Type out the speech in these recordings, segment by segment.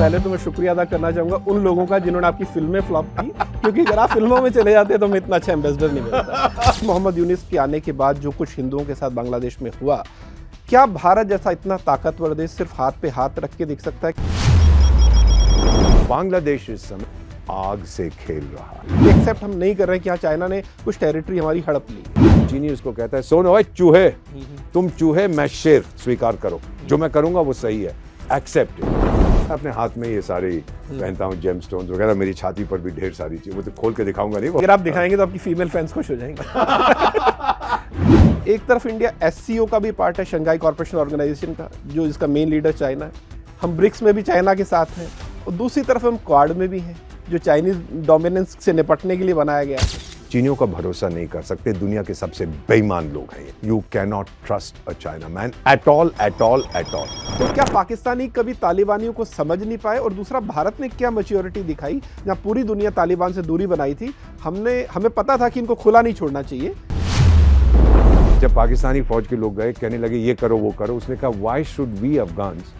पहले तो मैं शुक्रिया अदा करना चाहूँगा उन लोगों का जिन्होंने आपकी फिल्में फ्लॉप की, क्योंकि अगर आप फिल्मों में चले जाते तो हमें इतना अच्छा एम्बेसडर नहीं मिलता। मोहम्मद यूनिस के आने के बाद जो कुछ हिंदुओं के साथ बांग्लादेश में हुआ, क्या भारत जैसा इतना ताकतवर देश सिर्फ हाथ पे हाथ रख के देख सकता है? बांग्लादेश इस समय आग से खेल रहा है। एक्सेप्ट हम नहीं कर रहे हैं कि हाँ चाइना ने कुछ टेरिटरी हमारी हड़प ली। चीनी उसको कहता है सुनो ओए चूहे, तुम चूहे मैं शेर, स्वीकार करो, जो मैं करूंगा वो सही है, एक्सेप्ट। अपने हाथ में ये सारे पहनता हूँ जेमस्टोन्स वगैरह, मेरी छाती पर भी ढेर सारी चीजें, वो तो खोल के दिखाऊंगा नहीं। अगर आप दिखाएंगे तो आपकी फीमेल फैंस खुश हो जाएंगे। एक तरफ इंडिया एससीओ का भी पार्ट है, शंघाई कॉर्पोरेशन ऑर्गेनाइजेशन का, जो इसका मेन लीडर चाइना है। हम ब्रिक्स में भी चाइना के साथ हैं, और दूसरी तरफ हम क्वाड में भी हैं, जो चाइनीज डोमिनेंस से निपटने के लिए बनाया गया है। चीनियों का भरोसा नहीं कर सकते, दुनिया के सबसे बेईमान लोग हैं। You can not trust a China man at all at all at all. तो क्या पाकिस्तानी कभी तालिबानियों को समझ नहीं पाए? और दूसरा, भारत ने क्या मैच्योरिटी दिखाई जहां पूरी दुनिया तालिबान से दूरी बनाई थी? हमें पता था कि इनको खुला नहीं छोड़ना चाहिए। जब पाकिस्तानी फौज के लोग गए, कहने लगे ये करो वो करो, उसने कहा why should we Afghans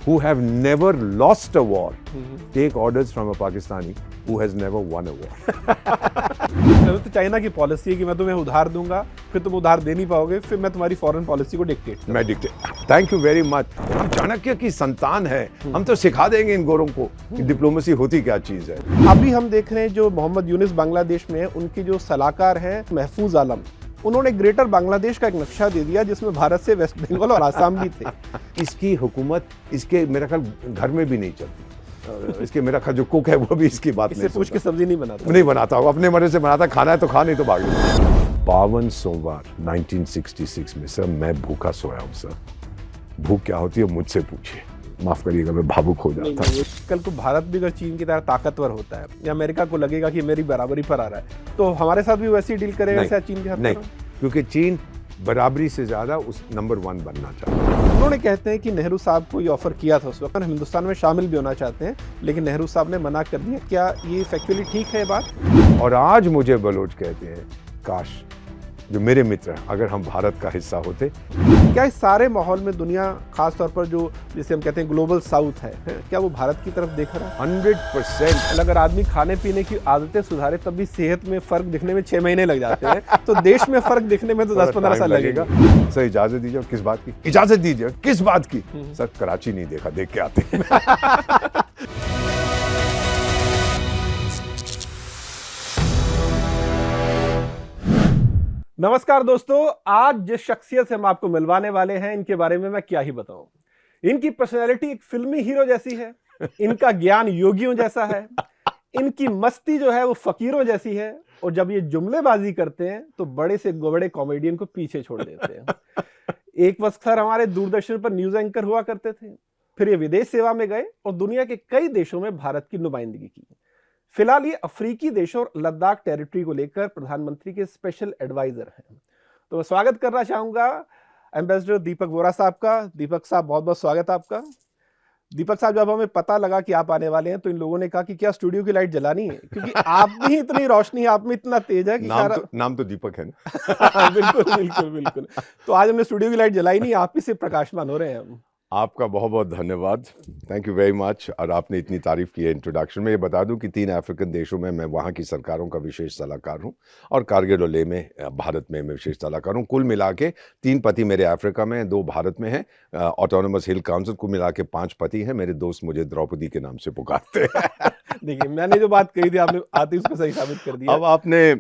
who have never lost a war take orders from a Pakistani who has never won a war? तो चाइना की पॉलिसी है कि मैं तुम्हें उधार दूंगा, फिर तुम उधार दे नहीं पाओगे, फिर मैं तुम्हारी फॉरेन पॉलिसी को डिक्टेट। मैं dictate. Thank you very much. हम चाणक्य की संतान है, हम तो सिखा देंगे इन गोरों को कि डिप्लोमेसी होती क्या चीज है। अभी हम देख रहे हैं जो मोहम्मद यूनिस बांग्लादेश में है, उनके जो सलाहकार हैं महफूज आलम, उन्होंने ग्रेटर बांग्लादेश का एक नक्शा दे दिया जिसमें भारत से वेस्ट बंगाल और आसाम भी थे। इसकी हुकूमत इसके मेरा ख्याल घर में भी नहीं चलती। इसके मेरा ख्याल जो कुक है वो भी इसकी बात इससे पूछ के सब्जी नहीं बनाता। नहीं बनाता हो, अपने मर्जी से बनाता, खाना है तो खा, नहीं तो भाग जाओ। 52 सोमवार 1966 में सर मैं भूखा सोया हूँ सर। भूख क्या होती है मुझसे पूछिए, माफ करिएगा मैं भावुक हो जाता हूँ। कल को भारत भी अगर चीन की तरह ताकतवर होता है या अमेरिका को लगेगा कि मेरी बराबरी पर आ रहा है, तो हमारे साथ भी वैसी डील करेगा जैसे चीन के साथ? नहीं, क्योंकि चीन बराबरी से ज्यादा उस नंबर 1 बनना चाहता है। उन्होंने कहते हैं कि नेहरू साहब को ये ऑफर किया था उस वक्त, हम हिंदुस्तान में शामिल भी होना चाहते हैं, लेकिन नेहरू साहब ने मना कर दिया। क्या ये फैक्चुअली ठीक है बात? और आज मुझे बलोच कहते हैं काश जो मेरे मित्र हैं अगर हम भारत का हिस्सा होते। क्या इस सारे माहौल में दुनिया, खास तौर पर जो जिसे हम कहते हैं ग्लोबल साउथ है, क्या वो भारत की तरफ देख रहा है? 100%। अगर आदमी खाने पीने की आदतें सुधारे तब भी सेहत में फर्क दिखने में 6 महीने लग जाते हैं, तो देश में फर्क दिखने में तो 10-15 साल लगेगा। सर इजाजत दीजिए। किस बात की इजाजत दीजिए? किस बात की? सर कराची नहीं देखा, देख के आते हैं। नमस्कार दोस्तों, आज जिस शख्सियत से हम आपको मिलवाने वाले हैं, इनके बारे में मैं क्या ही बताऊं। इनकी पर्सनैलिटी एक फिल्मी हीरो जैसी है, इनका ज्ञान योगियों जैसा है, इनकी मस्ती जो है वो फकीरों जैसी है, और जब ये जुमलेबाजी करते हैं तो बड़े से बड़े कॉमेडियन को पीछे छोड़ देते हैं। एक वक्त सर हमारे दूरदर्शन पर न्यूज एंकर हुआ करते थे, फिर ये विदेश सेवा में गए और दुनिया के कई देशों में भारत की नुमाइंदगी की। फिलहाल ये अफ्रीकी देशों और लद्दाख टेरिटरी को लेकर प्रधानमंत्री के स्पेशल एडवाइजर हैं। तो मैं स्वागत करना चाहूंगा एम्बेसडर दीपक वोरा साहब का। दीपक साहब बहुत बहुत स्वागत आपका। दीपक साहब, जब हमें पता लगा कि आप आने वाले हैं तो इन लोगों ने कहा कि क्या स्टूडियो की लाइट जलानी है, क्योंकि आप में ही इतनी रोशनी, आप में इतना तेज है कि नाम तो दीपक है ना। बिल्कुल बिल्कुल बिल्कुल। तो आज हमने स्टूडियो की लाइट जलाई नहीं, आप ही से प्रकाशमान हो रहे हैं हम। आपका बहुत बहुत धन्यवाद, थैंक यू वेरी मच। और आपने इतनी तारीफ की है इंट्रोडक्शन में। ये बता दूं कि 3 अफ्रीकन देशों में मैं वहाँ की सरकारों का विशेष सलाहकार हूँ, और कारगिल और लेह में भारत में मैं विशेष सलाहकार हूँ। कुल मिला के 3 पति मेरे अफ्रीका में, 2 भारत में हैं। ऑटोनोमस हिल काउंसिल को मिला के 5 पति हैं। मेरे दोस्त मुझे द्रौपदी के नाम से पुकारते हैं। देखिए, मैंने जो बात कही थी आपने आते उसको सही साबित कर दिया। अब आपने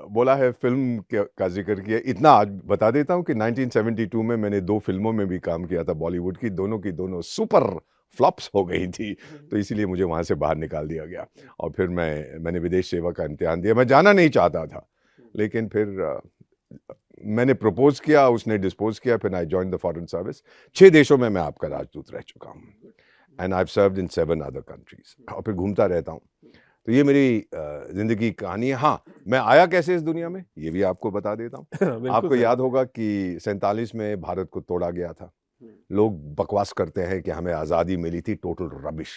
बोला है फिल्म का जिक्र किया, इतना आज बता देता हूँ कि 1972 में मैंने 2 फिल्मों में भी काम किया था बॉलीवुड की दोनों सुपर फ्लॉप्स हो गई थी, तो इसीलिए मुझे वहाँ से बाहर निकाल दिया गया। और फिर मैंने विदेश सेवा का इम्तिहान दिया। मैं जाना नहीं चाहता था, लेकिन फिर मैंने प्रपोज किया, उसने डिस्पोज किया, फिर I join the foreign service. 6 देशों में मैं आपका राजदूत रह चुका हूँ, and I have served in 7 other countries, और फिर घूमता रहता हूँ। तो ये मेरी जिंदगी की कहानी है। हाँ, मैं आया कैसे इस दुनिया में ये भी आपको बता देता हूँ। आपको याद होगा कि 47 में भारत को तोड़ा गया था। लोग बकवास करते हैं कि हमें आज़ादी मिली थी, टोटल रबिश।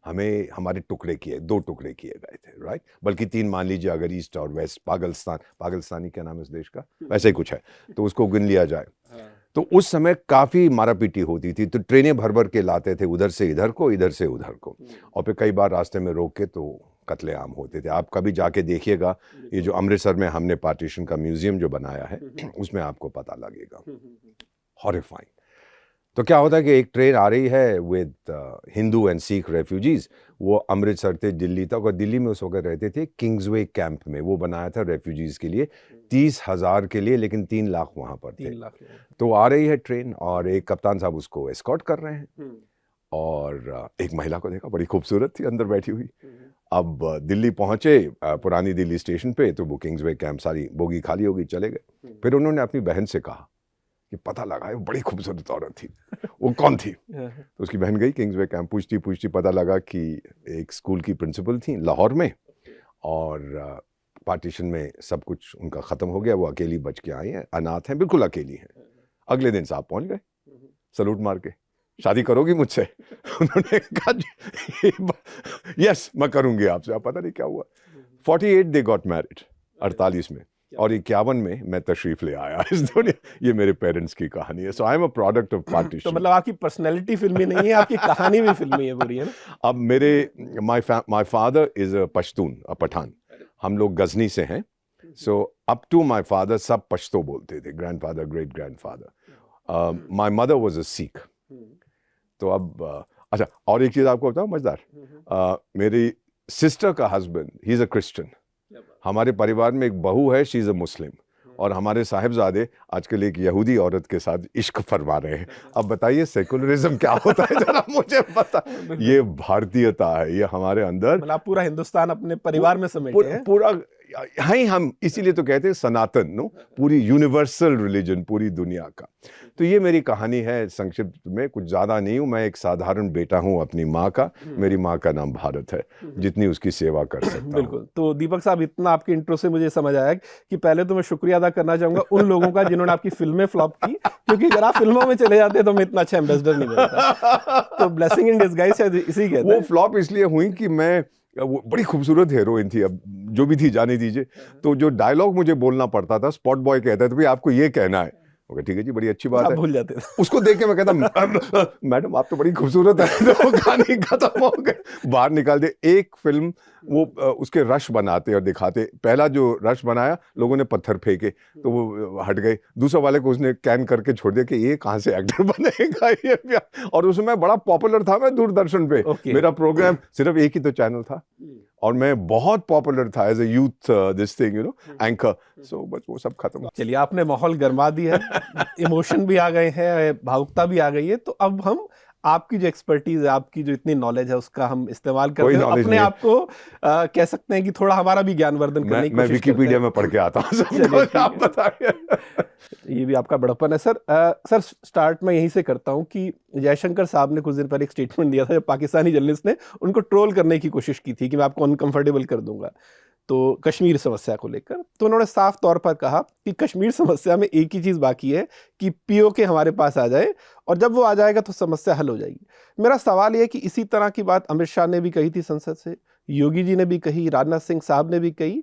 हमें हमारे टुकड़े किए, 2 टुकड़े किए गए थे, राइट? बल्कि 3 मान लीजिए, अगर ईस्ट और वेस्ट, पागलस्तानी क्या नाम है इस देश का, वैसे ही कुछ है, तो उसको गिन लिया जाए। तो उस समय काफ़ी मारापीटी होती थी, तो ट्रेनें भर भर के लाते थे, उधर से इधर को, इधर से उधर को, और फिर कई बार रास्ते में रोक के तो कत्लेआम होते थे। आप कभी जाके देखिएगा, ये जो अमृतसर में हमने पार्टीशन का म्यूजियम जो बनाया है, उसमें आपको पता लगेगा। हॉरिफाइंग। तो क्या होता है कि एक ट्रेन आ रही है with Hindu and Sikh refugees, वो अमृतसर से दिल्ली तक, और दिल्ली में उस वक्त रहते थे किंग्सवे कैंप में, वो बनाया था रेफ्यूजीज के लिए, 30,000 के लिए, लेकिन 3 लाख वहां पर थे। 3 लाख। तो आ रही है ट्रेन और एक कप्तान साहब उसको एस्कॉर्ट कर रहे हैं, और एक महिला को देखा, बड़ी खूबसूरत थी अंदर बैठी हुई। अब दिल्ली पहुंचे, पुरानी दिल्ली स्टेशन पे, तो वो किंग्सवे कैंप सारी बोगी खाली होगी, चले गए। फिर उन्होंने अपनी बहन से कहा कि पता लगा है, वो बड़ी खूबसूरत औरत थी, वो कौन थी? तो उसकी बहन गई किंग्सवे कैंप, पूछती पूछती पता लगा कि एक स्कूल की प्रिंसिपल थी लाहौर में, और पार्टीशन में सब कुछ उनका ख़त्म हो गया, वो अकेली बच के आई हैं, अनाथ हैं, बिल्कुल अकेली हैं। अगले दिन साहब पहुंच गए सलूट मार के, शादी करोगी मुझसे? उन्होंने कहा यस मैं करूंगी आपसे। आप पता नहीं क्या हुआ, 48 दे गॉट मैरिड, 48 में, और 51 में मैं तशरीफ ले आया इस दुनिया। ये मेरे पेरेंट्स की कहानी है। So I am a product of partition. तो मतलब आपकी पर्सनैलिटी फिल्मी नहीं है, आपकी कहानी भी फिल्मी है पूरी, है ना? अब मेरे my father is a Pashtun, a Pathan, हम लोग गजनी से हैं। So up to my father सब पश्तो बोलते थे, grandfather, great grandfather. My mother was a Sikh. तो अब अच्छा, और एक चीज आपको बताऊं मजेदार, मेरी सिस्टर का husband he is a Christian. हमारे परिवार में एक बहू है, शी इज अ मुस्लिम, और हमारे साहिबजादे आजकल एक यहूदी औरत के साथ इश्क फरमा रहे हैं। अब बताइए सेकुलरिज्म क्या होता है, जरा मुझे पता। ये भारतीयता है, ये हमारे अंदर, मतलब आप पूरा हिंदुस्तान अपने परिवार में समेटे हैं। पूरा हैं हम, इसीलिए तो कहते हैं सनातन, नो, पूरी यूनिवर्सल रिलीजन पूरी दुनिया का। तो ये मेरी कहानी है संक्षिप्त में, कुछ ज़्यादा नहीं हूँ, मैं एक साधारण बेटा हूँ अपनी माँ का। मेरी माँ का नाम भारत है, जितनी उसकी सेवा कर सकता हूँ। बिल्कुल। तो दीपक साहब, इतना आपके इंट्रो से मुझे समझ आया कि पहले तो मैं शुक्रिया अदा करना चाहूंगा उन लोगों का जिन्होंने आपकी फिल्में फ्लॉप की, क्योंकि अगर आप फिल्मों में चले जाते तो मैं इतना अच्छा एम्बेसडर नहीं बनता। तो ब्लेसिंग इन डिस्गाइज शायद इसी कहते हैं। वो फ्लॉप इसलिए हुई कि मैं, वो बड़ी खूबसूरत हीरोइन थी, अब जो भी थी जाने दीजिए, तो जो डायलॉग मुझे बोलना पड़ता था, स्पॉट बॉय कहता था भाई आपको ये कहना है, ठीक है जी, बड़ी अच्छी बात है, भूल जाते थे। उसको देख के मैं कहता मैडम आप तो बड़ी खूबसूरत है, तो कहानी खत्म हो गई, बाहर निकाल दे। एक फिल्म वो उसके रश बनाते और दिखाते, पहला जो रश बनाया लोगों ने पत्थर फेंके तो वो हट गए, दूसरा वाले को उसने कैन करके छोड़ दिया कि ये कहाँ से एक्टर बनेगा ये। और उसमें बड़ा पॉपुलर था मैं दूरदर्शन पे, मेरा प्रोग्राम सिर्फ एक ही तो चैनल था, और मैं बहुत पॉपुलर था as a youth this thing you know anchor. So बस वो सब खत्म। चलिए, आपने माहौल गरमा दिया है, इमोशन भी आ गए हैं, भावुकता भी आ गई है। तो अब हम आपकी जो एक्सपर्टीज है, आपकी जो इतनी नॉलेज है, उसका हम इस्तेमाल करते हैं, अपने आप को कह सकते हैं कि थोड़ा हमारा भी ज्ञानवर्धन करने की कोशिश करते हैं। मैं विकिपीडिया में पढ़ के आता हूँ, आप बताइए। ये भी आपका बड़प्पन है सर। सर स्टार्ट में यहीं से करता हूँ कि जयशंकर साहब ने कुछ दिन पहले एक स्टेटमेंट दिया था, जब पाकिस्तानी जर्नलिस्ट ने उनको ट्रोल करने की कोशिश की थी कि मैं आपको अनकंफर्टेबल कर दूंगा, तो कश्मीर समस्या को लेकर। तो उन्होंने साफ तौर पर कहा कि कश्मीर समस्या में एक ही चीज़ बाकी है कि पीओके हमारे पास आ जाए, और जब वो आ जाएगा तो समस्या हल हो जाएगी। मेरा सवाल यह है कि इसी तरह की बात अमित शाह ने भी कही थी संसद से, योगी जी ने भी कही, राजनाथ सिंह साहब ने भी कही।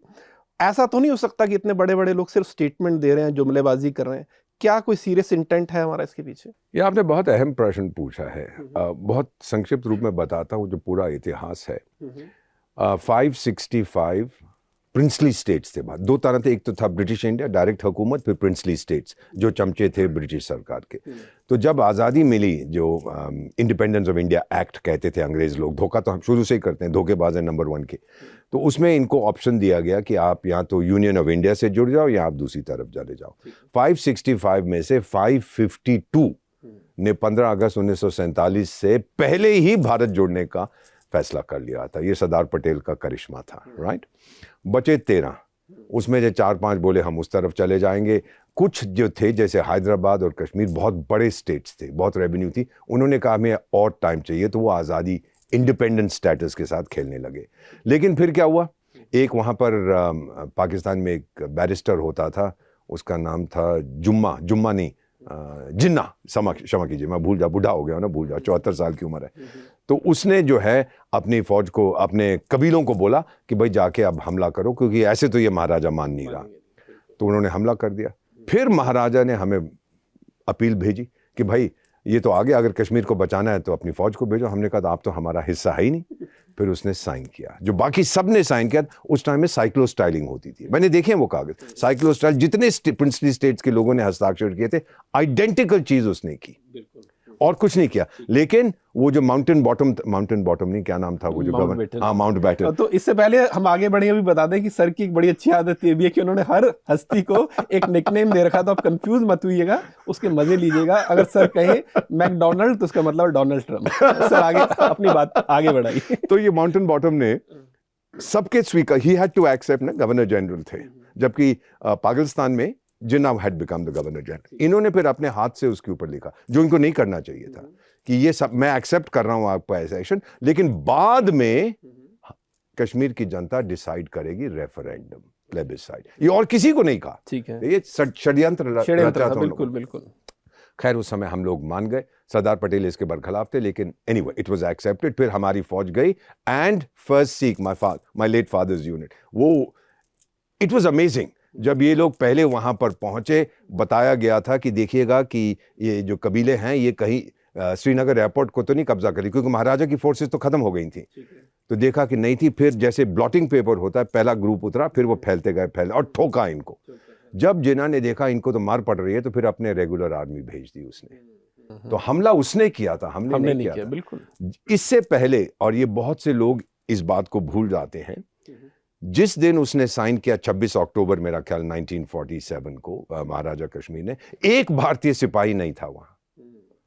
ऐसा तो नहीं हो सकता कि इतने बड़े बड़े लोग सिर्फ स्टेटमेंट दे रहे हैं, जुमलेबाजी कर रहे हैं? क्या कोई सीरियस इंटेंट है हमारा इसके पीछे? ये आपने बहुत अहम प्रश्न पूछा है। बहुत संक्षिप्त रूप में बताता हूँ जो पूरा इतिहास है। 565 प्रिंसली स्टेट्स थे, दो तरह थे, एक तो था ब्रिटिश इंडिया डायरेक्ट हुकूमत, फिर प्रिंसली स्टेट्स जो चमचे थे ब्रिटिश सरकार के। तो जब आज़ादी मिली, जो इंडिपेंडेंस ऑफ इंडिया एक्ट कहते थे अंग्रेज लोग, धोखा तो हम शुरू से ही करते हैं, धोखेबाज है नंबर 1 के, तो उसमें इनको ऑप्शन दिया गया कि आप या तो यूनियन ऑफ इंडिया से जुड़ जाओ या आप दूसरी तरफ चले जाओ। 565 में से 552 ने 15 अगस्त 1947 से पहले ही भारत जोड़ने का फैसला कर लिया था। ये सरदार पटेल का करिश्मा था, राइट। बचे 13, उसमें जो 4-5 बोले हम उस तरफ चले जाएंगे। कुछ जो थे जैसे हैदराबाद और कश्मीर बहुत बड़े स्टेट्स थे, बहुत रेवेन्यू थी, उन्होंने कहा हमें और टाइम चाहिए, तो वो आज़ादी इंडिपेंडेंट स्टेटस के साथ खेलने लगे। लेकिन फिर क्या हुआ, एक वहाँ पर पाकिस्तान में एक बैरिस्टर होता था, उसका नाम था जुम्मा नहीं, जिन्ना, क्षमा कीजिए मैं भूल जा, बूढ़ा हो गया ना, भूल जा, 74 साल की उम्र है। तो उसने जो है अपनी फौज को, अपने कबीलों को बोला कि भाई जाके अब हमला करो, क्योंकि ऐसे तो ये महाराजा मान नहीं रहा। तो उन्होंने हमला कर दिया। फिर महाराजा ने हमें अपील भेजी कि भाई ये तो आ गया, अगर कश्मीर को बचाना है तो अपनी फौज को भेजो। हमने कहा आप तो हमारा हिस्सा है ही नहीं। फिर उसने साइन किया, जो बाकी सब ने साइन किया। उस टाइम में साइक्लोस्टाइलिंग होती थी, मैंने देखे हैं वो कागज, साइक्लोस्टाइल, जितने प्रिंसली स्टेट्स के लोगों ने हस्ताक्षर किए थे, आइडेंटिकल चीज उसने की और कुछ नहीं किया। लेकिन वो जो माउंटेन बॉटम नहीं, क्या नाम था वो जो गवर्नर, हाँ माउंट बैटन। तो इससे पहले हम आगे बढ़े, अभी बता दें कि सर की एक बड़ी अच्छी आदत ये भी है कि उन्होंने हर हस्ती को एक निकनेम दे रखा, तो आप कंफ्यूज मत होइएगा, उसके मजे लीजिएगा। अगर सर कहे मैकडोनल्ड तो उसका मतलब डोनाल्ड ट्रम्प। सर आगे अपनी बात आगे बढ़ाइए। तो ये माउंटेन बॉटम ने सबके स्वीकार, ही हैड टू एक्सेप्ट ना, गवर्नर जनरल थे, जबकि पाकिस्तान में Jinnah had become the governor general. इन्होंने फिर अपने हाथ से उसके ऊपर लिखा, जो इनको नहीं करना चाहिए था, कि ये सब मैं एक्सेप्ट कर रहा हूं आपका एक्शन, लेकिन बाद में कश्मीर की जनता डिसाइड करेगी, रेफरेंडम, प्लेबिसाइड। ये और किसी को नहीं कहा, ठीक है, ये षड्यंत्र था, बिल्कुल बिल्कुल। खैर उस समय हम लोग मान गए, सरदार पटेल इसके बरखिलाफ थे, लेकिन एनीवे इट वाज एक्सेप्टेड। फिर हमारी फौज गई एंड फर्स्ट सीख माय लेट फादर्स यूनिट, वो इट वाज अमेजिंग। जब ये लोग पहले वहां पर पहुंचे, बताया गया था कि देखिएगा कि ये जो कबीले हैं ये कहीं श्रीनगर एयरपोर्ट को तो नहीं कब्जा करी, क्योंकि महाराजा की फोर्सेस तो खत्म हो गई थी। तो देखा कि नहीं थी। फिर जैसे ब्लॉटिंग पेपर होता है, पहला ग्रुप उतरा, फिर वो फैलते गए और ठोका इनको। जब जिन्ना ने देखा इनको तो मार पड़ रही है, तो फिर अपने रेगुलर आर्मी भेज दी उसने। तो हमला उसने किया था, हमने नहीं किया था। बिल्कुल। इससे इससे पहले, और ये बहुत से लोग इस बात को भूल जाते हैं, जिस दिन उसने साइन किया 26 अक्टूबर मेरा ख्याल 1947 को, महाराजा कश्मीर ने, एक भारतीय सिपाही नहीं था वहां।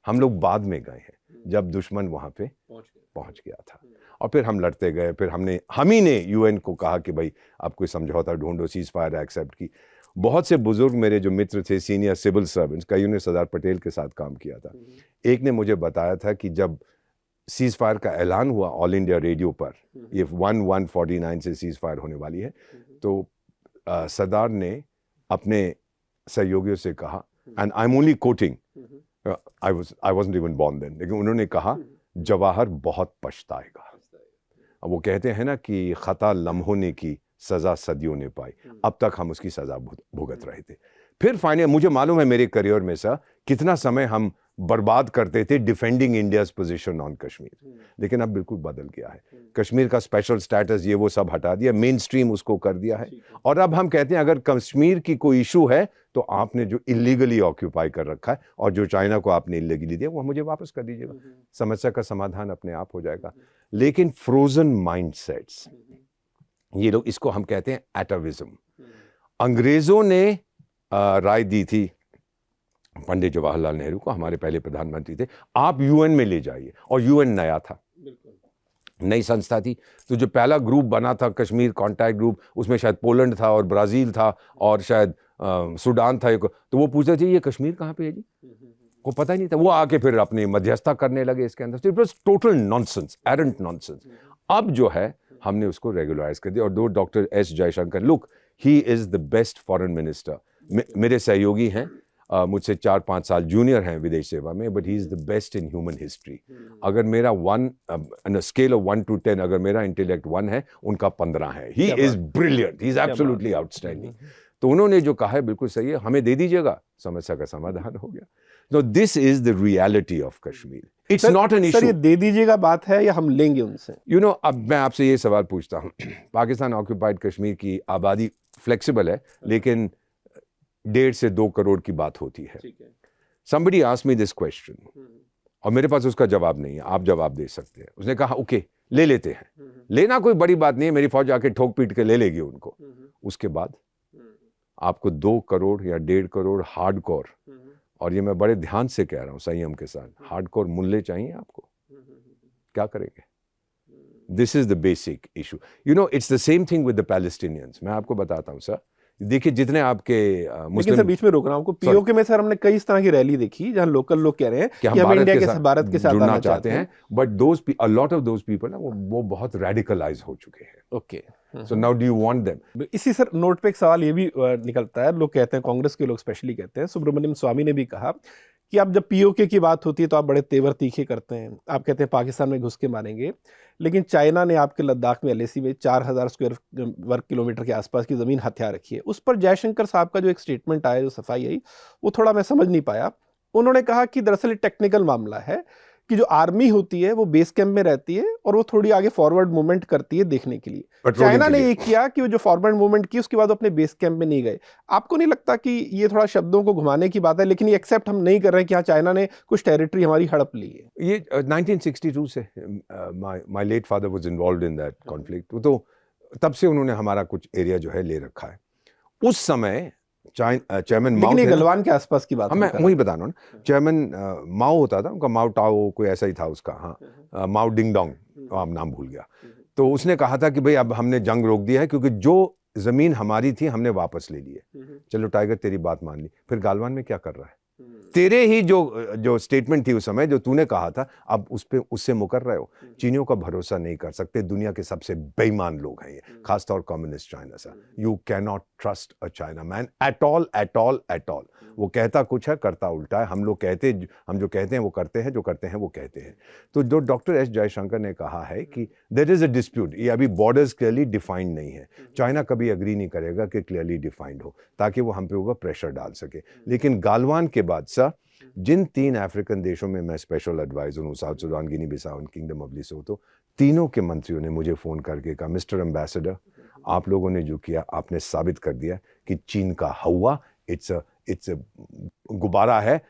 हम लोग बाद में गए हैं जब दुश्मन वहां पे पहुंच गया था, और फिर हम लड़ते गए। फिर हम ही ने यूएन को कहा कि भाई आप कोई समझौता ढूंढो, सीज फायर एक्सेप्ट की। बहुत से बुजुर्ग मेरे जो मित्र थे, सीनियर सिविल सर्वेंट्स, कईयों ने सरदार पटेल के साथ काम किया था। एक ने मुझे बताया था कि जब सीज फायर का ऐलान हुआ ऑल इंडिया रेडियो पर, ये 1149 से सीज फायर होने वाली है, तो सरदार ने अपने सहयोगियों से कहा, and I am only quoting, I wasn't even born then, लेकिन उन्होंने कहा जवाहर बहुत पछताएगा। अब वो कहते हैं ना कि खता लम्हों ने की, सजा सदियों ने पाई। अब तक हम उसकी सजा भुगत रहे थे। फिर फाइनली मुझे मालूम है मेरे करियर में सर कितना समय हम बर्बाद करते थे defending India's position on Kashmir, लेकिन अब बिल्कुल बदल गया है। कश्मीर का स्पेशल स्टेटस ये वो सब हटा दिया, मेन स्ट्रीम उसको कर दिया है। और अब हम कहते हैं अगर कश्मीर की कोई इशू है तो आपने जो इलीगली ऑक्यूपाई कर रखा है और जो चाइना को आपने इलीगली दिया वो मुझे वापस कर दीजिएगा, समस्या का समाधान अपने आप हो जाएगा। लेकिन फ्रोजन माइंडसेट्स, ये लोग, इसको हम कहते हैं एटाविज्म। अंग्रेजों ने राय दी थी पंडित जवाहरलाल नेहरू को, हमारे पहले प्रधानमंत्री थे, आप यूएन में ले जाइए। और यूएन नया था, नई संस्था थी, तो जो पहला ग्रुप बना था कश्मीर कॉन्टैक्ट ग्रुप, उसमें शायद पोलैंड था और ब्राजील था और शायद सूडान था एक। तो वो पूछते थे ये कश्मीर कहाँ पे है जी, को पता ही नहीं था। वो आके फिर अपनी मध्यस्थता करने लगे इसके अंदर। It was total nonsense, arrant nonsense. अब जो है हमने उसको रेगुलराइज कर दिया। और दो doctor S Jaishankar, look he is the best foreign minister, मेरे सहयोगी हैं, मुझसे 4-5 साल जूनियर हैं विदेश सेवा में, but he is the best in human history. अगर मेरा 1 स्केल ऑफ 1 to 10, अगर मेरा इंटेलेक्ट 1 है, उनका 15 है। He is brilliant, he is absolutely outstanding. तो उन्होंने जो कहा है बिल्कुल सही है, हमें दे दीजिएगा, समस्या का समाधान हो गया। तो this is the reality of Kashmir, it's not an issue. Sir ये दे दीजिएगा बात है या हम लेंगे उनसे? यू नो, अब मैं आपसे ये सवाल पूछता हूँ, पाकिस्तान ऑक्यूपाइड कश्मीर की आबादी फ्लेक्सिबल है, लेकिन 1.5 से 2 करोड़ की बात होती है। Somebody asked me this question, और मेरे पास उसका जवाब नहीं है, आप जवाब दे सकते हैं। उसने कहा ओके ले लेते हैं, लेना कोई बड़ी बात नहीं है, मेरी फौज आके ठोक पीट के ले लेगी उनको। उसके बाद आपको 2 करोड़ या 1.5 करोड़ हार्डकोर, और ये मैं बड़े ध्यान से कह रहा हूं संयम के साथ, हार्डकोर मुल्ले चाहिए आपको, क्या करेंगे? This is the basic issue. You know, it's the same thing with the Palestinians. मैं आपको बताता हूं सर, देखिए जितने आपके मुस्लिम, सर बीच में रोक रहा हूं, पीओके में सर हमने कई इस तरह की रैली देखी जहां लोकल लोग कह रहे हैं कि हम इंडिया के साथ, भारत के साथ जुड़ना चाहते हैं, but a lot of those people ना वो बहुत रेडिकलाइज हो चुके हैं। Okay, so now do you want them? इसी सर नोट पे एक सवाल ये भी निकलता है, लोग कहते हैं, कांग्रेस के लोग स्पेशली कहते हैं, सुब्रमण्यम स्वामी ने भी कहा कि अब जब पीओके की बात होती है तो आप बड़े तेवर तीखे करते हैं, आप कहते हैं पाकिस्तान में घुस के मारेंगे, लेकिन चाइना ने आपके लद्दाख में एलएसी में 4000 स्क्वायर वर्ग किलोमीटर के आसपास की ज़मीन हथिया रखी है। उस पर जयशंकर साहब का जो एक स्टेटमेंट आया, जो सफाई आई, वो थोड़ा मैं समझ नहीं पाया। उन्होंने कहा कि दरअसल टेक्निकल मामला है कि जो आर्मी होती है वो बेस कैंप में रहती है और वो थोड़ी आगे फॉरवर्ड मूवमेंट करती है देखने के लिए। पेट्रोलिंग चाइना के ने लिए। ये किया कि वो जो फॉरवर्ड मूवमेंट की उसके बाद वो अपने बेस कैंप में नहीं गए। आपको नहीं लगता कि ये थोड़ा शब्दों को घुमाने की बात है, लेकिन ये एक्सेप्ट हम नहीं कर रहे हैं कि हाँ चाइना ने कुछ टेरिटरी हमारी हड़प ली है? ये 1962 से my late father was involved in that conflict, तो तब से उन्होंने हमारा कुछ एरिया जो है ले रखा है। उस समय चेयरमैन माओ लेकिन ये थे ना, गलवान के आसपास की बात हाँ हम मैं कर रहे वही बता रहा हूँ ना, चेयरमैन माओ होता था उनका, माओ टाओ कोई ऐसा ही था उसका, हाँ माओ डिंग डोंग, अब नाम भूल गया। तो उसने कहा था कि भाई अब हमने जंग रोक दिया है क्योंकि जो जमीन हमारी थी हमने वापस ले ली है। चलो टाइगर तेरी बात मान ली, फिर गालवान में क्या कर रहा है? तेरे ही जो स्टेटमेंट थी उस समय जो तूने कहा था, अब उससे मुकर रहे हो। चीनियों का भरोसा नहीं कर सकते, दुनिया के सबसे बेईमान लोग हैं ये, खासतौर कम्युनिस्ट चाइना सा। You can not trust a China man at all at all at all. वो कहता कुछ है करता उल्टा है। हम जो कहते हैं वो करते हैं, जो करते हैं वो कहते हैं। तो जो डॉक्टर एस जयशंकर ने कहा है कि देयर इज अ डिस्प्यूट, ये अभी बॉर्डर्स क्लियरली डिफाइंड नहीं है। चाइना कभी एग्री नहीं करेगा कि क्लियरली डिफाइंड हो, ताकि वो हम पे ऊपर प्रेशर डाल सके। लेकिन गालवान के बाद सर, जिन 3 अफ्रीकन देशों में मैं स्पेशल एडवाइजर हूँ, साउथ सुडान, गिनी बिसाओ और किंगडम ऑफ लेसोथो, तीनों के मंत्रियों ने मुझे फोन करके कहा, मिस्टर एम्बेसडर, आप लोगों ने जो किया आपने साबित कर दिया कि चीन का हवा इट्स गुब्बारा है,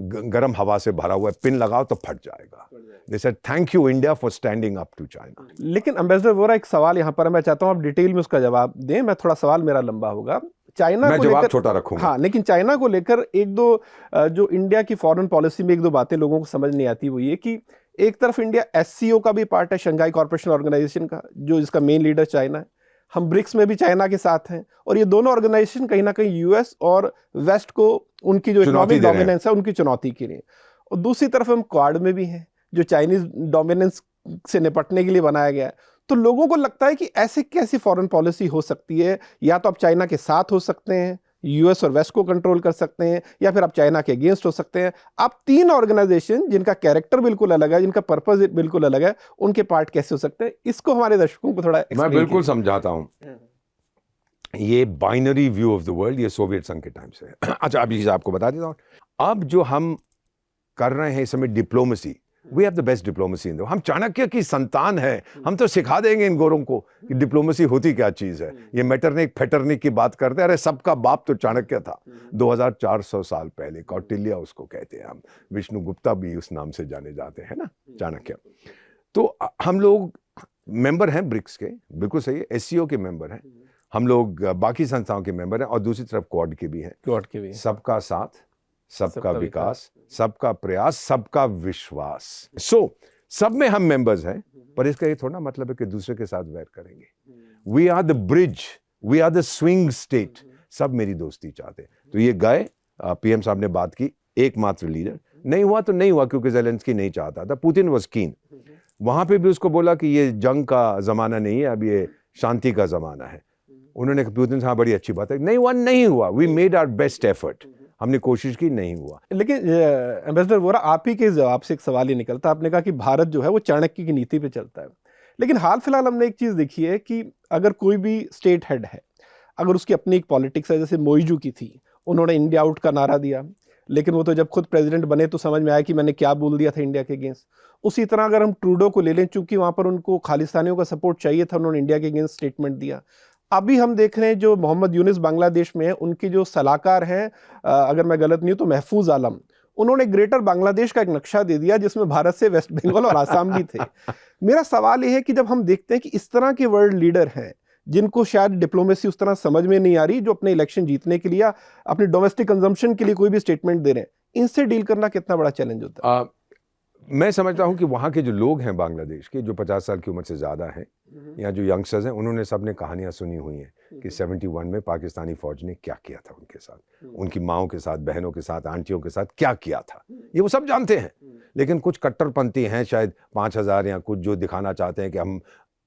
गर्म हवा से भरा हुआ है, पिन लगाओ तो फट जाएगा। They said thank you India for standing up to China। लेकिन एम्बेसडर वोरा, एक सवाल यहाँ पर मैं चाहता हूँ आप डिटेल में उसका जवाब दें। मैं थोड़ा सवाल मेरा लंबा होगा। चाइना मैं को जवाब लेकर छोटा रखूंगा। हाँ, लेकिन चाइना को लेकर एक दो जो इंडिया की फॉरेन पॉलिसी में एक दो बातें लोगों को समझ नहीं आती, वो ये कि एक तरफ इंडिया एससीओ का भी पार्ट है, शंघाई कॉर्पोरेशन ऑर्गेनाइजेशन का, जो इसका मेन लीडर चाइना है। हम ब्रिक्स में भी चाइना के साथ हैं, और ये दोनों ऑर्गेनाइजेशन कहीं ना कहीं यूएस और वेस्ट को उनकी जो इकोनॉमिक डोमिनेंस है उनकी चुनौती के लिए। और दूसरी तरफ हम क्वाड में भी हैं, जो चाइनीज डोमिनेंस से निपटने के लिए बनाया गया है। तो लोगों को लगता है कि ऐसे कैसी फॉरेन पॉलिसी हो सकती है? या तो आप चाइना के साथ हो सकते हैं, यूएस और वेस्ट को कंट्रोल कर सकते हैं, या फिर आप चाइना के अगेंस्ट हो सकते हैं। आप 3 ऑर्गेनाइजेशन जिनका कैरेक्टर बिल्कुल अलग है, जिनका पर्पस बिल्कुल अलग है, उनके पार्ट कैसे हो सकते हैं? इसको हमारे दर्शकों को थोड़ा मैं बिल्कुल समझाता हूँ। ये binary view of the world, ये सोवियत संघ के टाइम से है। अच्छा, अभी आपको बता देता हूँ, अब जो हम कर रहे हैं इस समय diplomacy, we have the best diplomacy in the. हम चाणक्य की संतान है, हम तो सिखा देंगे इन गोरों को कि डिप्लोमेसी होती क्या चीज है। ये मेटरनिक फेटरनिक की बात करते हैं, अरे सबका बाप तो चाणक्य था 2400 साल पहले, कौटिल्य उसको कहते हैं हम, विष्णु गुप्ता भी उस नाम से जाने जाते हैं ना, चाणक्य। तो हम लोग मेंबर हैं ब्रिक्स के, बिल्कुल सही है, एससीओ के मेंबर हैं हम लोग, बाकी संस्थाओं के मेंबर हैं, और दूसरी तरफ क्वाड के भी हैं। क्वाड के भी। सबका साथ, सबका विकास, सबका प्रयास, सबका विश्वास। सब में हम मेंबर्स हैं, पर इसका ये थोड़ा मतलब है कि दूसरे के साथ वैर करेंगे। We are the bridge, we are the swing state. सब मेरी दोस्ती चाहते हैं। तो ये गए, पीएम साहब ने बात की, एकमात्र लीडर नहीं हुआ तो नहीं हुआ, क्योंकि ज़ेलेंस्की नहीं चाहता था, पुतिन वाज कीन। वहां पे भी उसको बोला कि ये जंग का जमाना नहीं है, अब ये शांति का जमाना है। उन्होंने पुतिन से, हाँ बड़ी अच्छी बात है, नहीं हुआ। We made our best effort, हमने कोशिश की, नहीं हुआ। लेकिन एम्बेसडर वोरा, आप ही के जवाब से एक सवाल ये निकलता, आपने कहा कि भारत जो है वो चाणक्य की नीति पे चलता है। लेकिन हाल फिलहाल हमने एक चीज देखी है कि अगर कोई भी स्टेट हेड है, अगर उसकी अपनी एक पॉलिटिक्स है, जैसे मोइजू की थी, उन्होंने इंडिया आउट का नारा दिया, लेकिन वो तो जब खुद प्रेसिडेंट बने तो समझ में आया कि मैंने क्या बोल दिया था इंडिया के अगेंस्ट। उसी तरह अगर हम ट्रूडो को ले लें, चूंकि वहां पर उनको खालिस्तानियों का सपोर्ट चाहिए था, उन्होंने इंडिया के अगेंस्ट स्टेटमेंट दिया। अभी हम देख रहे हैं जो मोहम्मद यूनिस बांग्लादेश में है, उनके जो सलाहकार हैं, अगर मैं गलत नहीं हूं तो महफूज आलम, उन्होंने ग्रेटर बांग्लादेश का एक नक्शा दे दिया जिसमें भारत से वेस्ट बंगाल और आसाम भी थे। मेरा सवाल यह है कि जब हम देखते हैं कि इस तरह के वर्ल्ड लीडर हैं जिनको शायद डिप्लोमेसी उस तरह समझ में नहीं आ रही, जो अपने इलेक्शन जीतने के लिए या अपने डोमेस्टिक कंजम्पशन के लिए कोई भी स्टेटमेंट दे रहे हैं, इनसे डील करना कितना बड़ा चैलेंज होता है? मैं समझता हूं कि वहां के जो लोग हैं बांग्लादेश के, जो 50 साल की उम्र से ज्यादा हैं, या जो यंगस्टर्स हैं, उन्होंने सबने कहानियां सुनी हुई हैं कि 71 में पाकिस्तानी फौज ने क्या किया था उनके साथ, उनकी माओं के साथ, बहनों के साथ, आंटियों के साथ क्या किया था, ये वो सब जानते हैं। लेकिन कुछ कट्टरपंथी हैं, शायद 5000 या कुछ, जो दिखाना चाहते हैं कि हम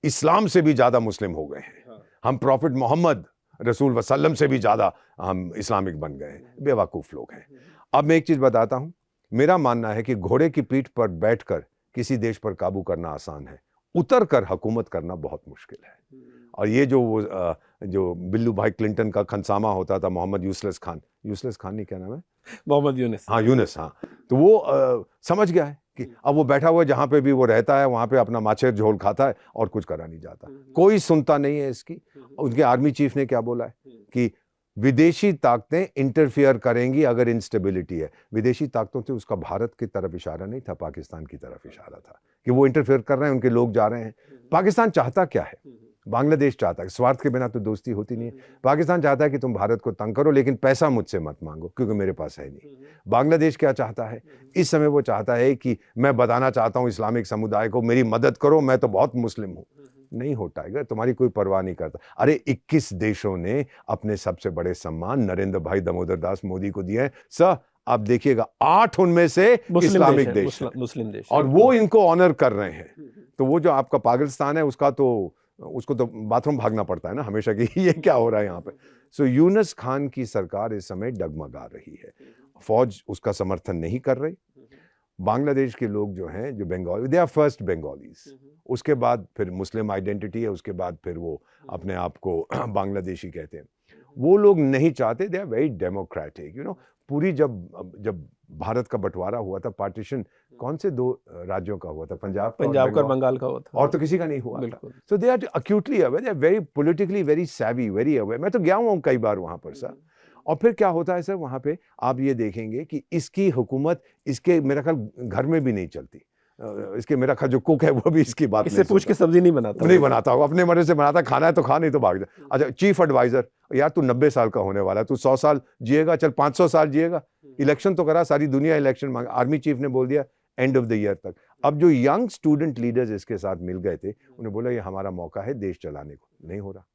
इस्लाम से भी ज्यादा मुस्लिम हो गए हैं, हम प्रॉफिट मोहम्मद रसूल वसल्लम से भी ज्यादा हम इस्लामिक बन गए हैं। बेवकूफ लोग हैं। अब मैं एक चीज बताता हूं, मेरा मानना है कि घोड़े की पीठ पर बैठकर किसी देश पर काबू करना आसान है, उतर कर हुकूमत करना बहुत मुश्किल है। और ये जो जो बिल्लू भाई क्लिंटन का खनसामा होता था, मोहम्मद यूसुफ खान नहीं, क्या नाम है, मोहम्मद यूनुस। हाँ यूनुस, हाँ, तो वो समझ गया है कि अब वो बैठा हुआ है जहाँ पे भी वो रहता है वहाँ पे अपना माछेर झोल खाता है और कुछ करा नहीं जाता, कोई सुनता नहीं है इसकी। उनके आर्मी चीफ ने क्या बोला है कि विदेशी ताकतें इंटरफियर करेंगी अगर इंस्टेबिलिटी है। विदेशी ताकतों से उसका भारत की तरफ इशारा नहीं था, पाकिस्तान की तरफ इशारा था कि वो इंटरफियर कर रहे हैं, उनके लोग जा रहे हैं। पाकिस्तान चाहता क्या है, बांग्लादेश चाहता है, स्वार्थ के बिना तो दोस्ती होती नहीं है। पाकिस्तान चाहता है कि तुम भारत को तंग करो लेकिन पैसा मुझसे मत मांगो क्योंकि मेरे पास है नहीं। बांग्लादेश क्या चाहता है इस समय, वो चाहता है कि मैं बताना चाहता हूं इस्लामिक समुदाय को मेरी मदद करो, मैं तो बहुत मुस्लिम हूं। नहीं हो टाइगर, तुम्हारी कोई परवाह नहीं करता। अरे 21 देशों ने अपने सबसे बड़े सम्मान नरेंद्र भाई दामोदर दास मोदी को दिए हैं सर। आप देखिएगा 8 उनमें से इस्लामिक देश, मुस्लिम देश, और वो इनको ऑनर कर रहे हैं। तो वो जो आपका पाकिस्तान है उसको तो बाथरूम भागना पड़ता है ना हमेशा कि ये क्या हो रहा है यहाँ पे। सो यूनुस खान की सरकार इस समय डगमगा रही है, फौज उसका समर्थन नहीं कर रही। बांग्लादेश के लोग जो हैं, जो Bengali, they are first Bengalis, उसके बाद फिर मुस्लिम आइडेंटिटी है, उसके बाद फिर वो अपने आप को बांग्लादेशी कहते हैं। वो लोग नहीं चाहते, they are very democratic, you know. पूरी जब भारत का बंटवारा हुआ था, पार्टीशन कौन से 2 राज्यों का हुआ था, पंजाब का और बंगाल का हुआ था, और तो किसी का नहीं हुआ था। So they are actually aware, they are very politically very savvy, very aware. मैं तो गया हूँ कई बार वहां पर सर। और फिर क्या होता है सर वहां पे, आप ये देखेंगे कि इसकी हुकूमत इसके मेरा ख्याल घर में भी नहीं चलती। इसके मेरा ख्याल जो कुक है वो भी इसकी बात इससे पूछ के सब्जी नहीं बनाता होगा, अपने मर्जी से बनाता, खाना है तो खा, नहीं तो भाग जा। अच्छा, चीफ एडवाइजर, यार तू 90 साल का होने वाला है, तू 100 साल जिएगा, चल 500 साल जिएगा, इलेक्शन तो करा, सारी दुनिया इलेक्शन मांगे। आर्मी चीफ ने बोल दिया एंड ऑफ द ईयर तक। अब जो यंग स्टूडेंट लीडर्स इसके साथ मिल गए थे, उन्हें बोला ये हमारा मौका है देश चलाने को। नहीं हो रहा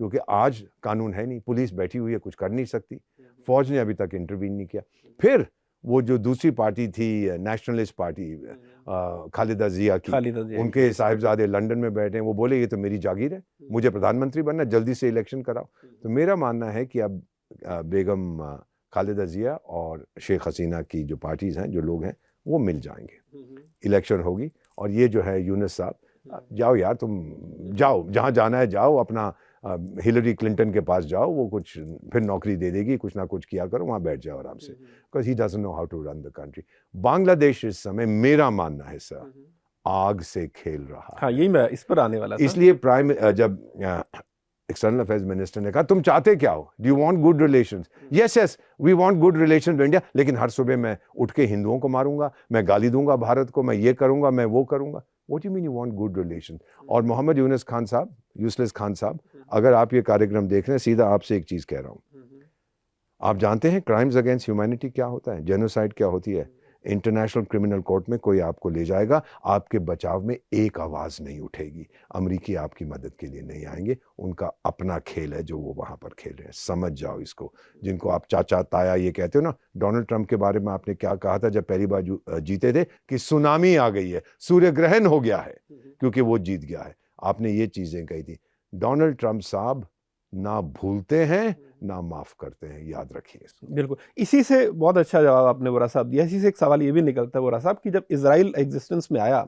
क्योंकि आज कानून है नहीं, पुलिस बैठी हुई है, कुछ कर नहीं सकती, फौज ने अभी तक इंटरवीन नहीं किया। फिर वो जो दूसरी पार्टी थी, नेशनलिस्ट पार्टी, खालिदा जिया की, उनके साहिबजादे लंदन में बैठे हैं, वो बोले ये तो मेरी जागीर है, मुझे प्रधानमंत्री बनना, जल्दी से इलेक्शन कराओ। तो मेरा मानना है कि अब बेगम खालिदा जिया और शेख हसीना की जो पार्टीज हैं, जो लोग हैं, वो मिल जाएंगे, इलेक्शन होगी। और ये जो है यूनुस साहब, जाओ यार, तुम जाओ जहाँ जाना है, जाओ अपना हिलरी क्लिंटन के पास जाओ, वो कुछ फिर नौकरी दे देगी, कुछ ना कुछ किया करो, वहाँ बैठ जाओ आराम से, because he doesn't know how to run the country. Bangladesh इस समय, मेरा मानना है सर, आग से खेल रहा है। हाँ, यही मैं इस पर आने वाला था। इसलिए जब एक्सटर्नल अफेयर्स मिनिस्टर ने कहा तुम चाहते क्या हो, do you want good relations? Yes we want good relations with India, लेकिन हर सुबह मैं उठ के हिंदुओं को मारूंगा, मैं गाली दूंगा भारत को, मैं ये करूंगा, मैं वो करूंगा। What do you mean you want good relations? और मोहम्मद यूनुस खान साहब, अगर आप ये कार्यक्रम देख रहे हैं, सीधा आपसे एक चीज कह रहा हूं, आप जानते हैं क्राइम्स अगेंस्ट ह्यूमैनिटी क्या होता है, जेनोसाइड क्या होती है? इंटरनेशनल क्रिमिनल कोर्ट में कोई आपको ले जाएगा, आपके बचाव में एक आवाज नहीं उठेगी, अमेरिकी आपकी मदद के लिए नहीं आएंगे, उनका अपना खेल है जो वो वहां पर खेल रहे हैं। समझ जाओ इसको, जिनको आप चाचा ताया ये कहते हो ना। डोनाल्ड ट्रंप के बारे में आपने क्या कहा था जब पहली बार जीते थे, कि सुनामी आ गई है, सूर्य ग्रहण हो गया है, क्योंकि वो जीत गया है। आपने ये चीजें कही थी। डोनाल्ड ट्रंप साहब ना भूलते हैं ना माफ करते हैं, याद रखिए। बिल्कुल, इसी से बहुत अच्छा जवाब आपने वोरा साहब दिया। इसी से एक सवाल ये भी निकलता है वोरा साहब कि जब इजराइल एग्जिस्टेंस में आया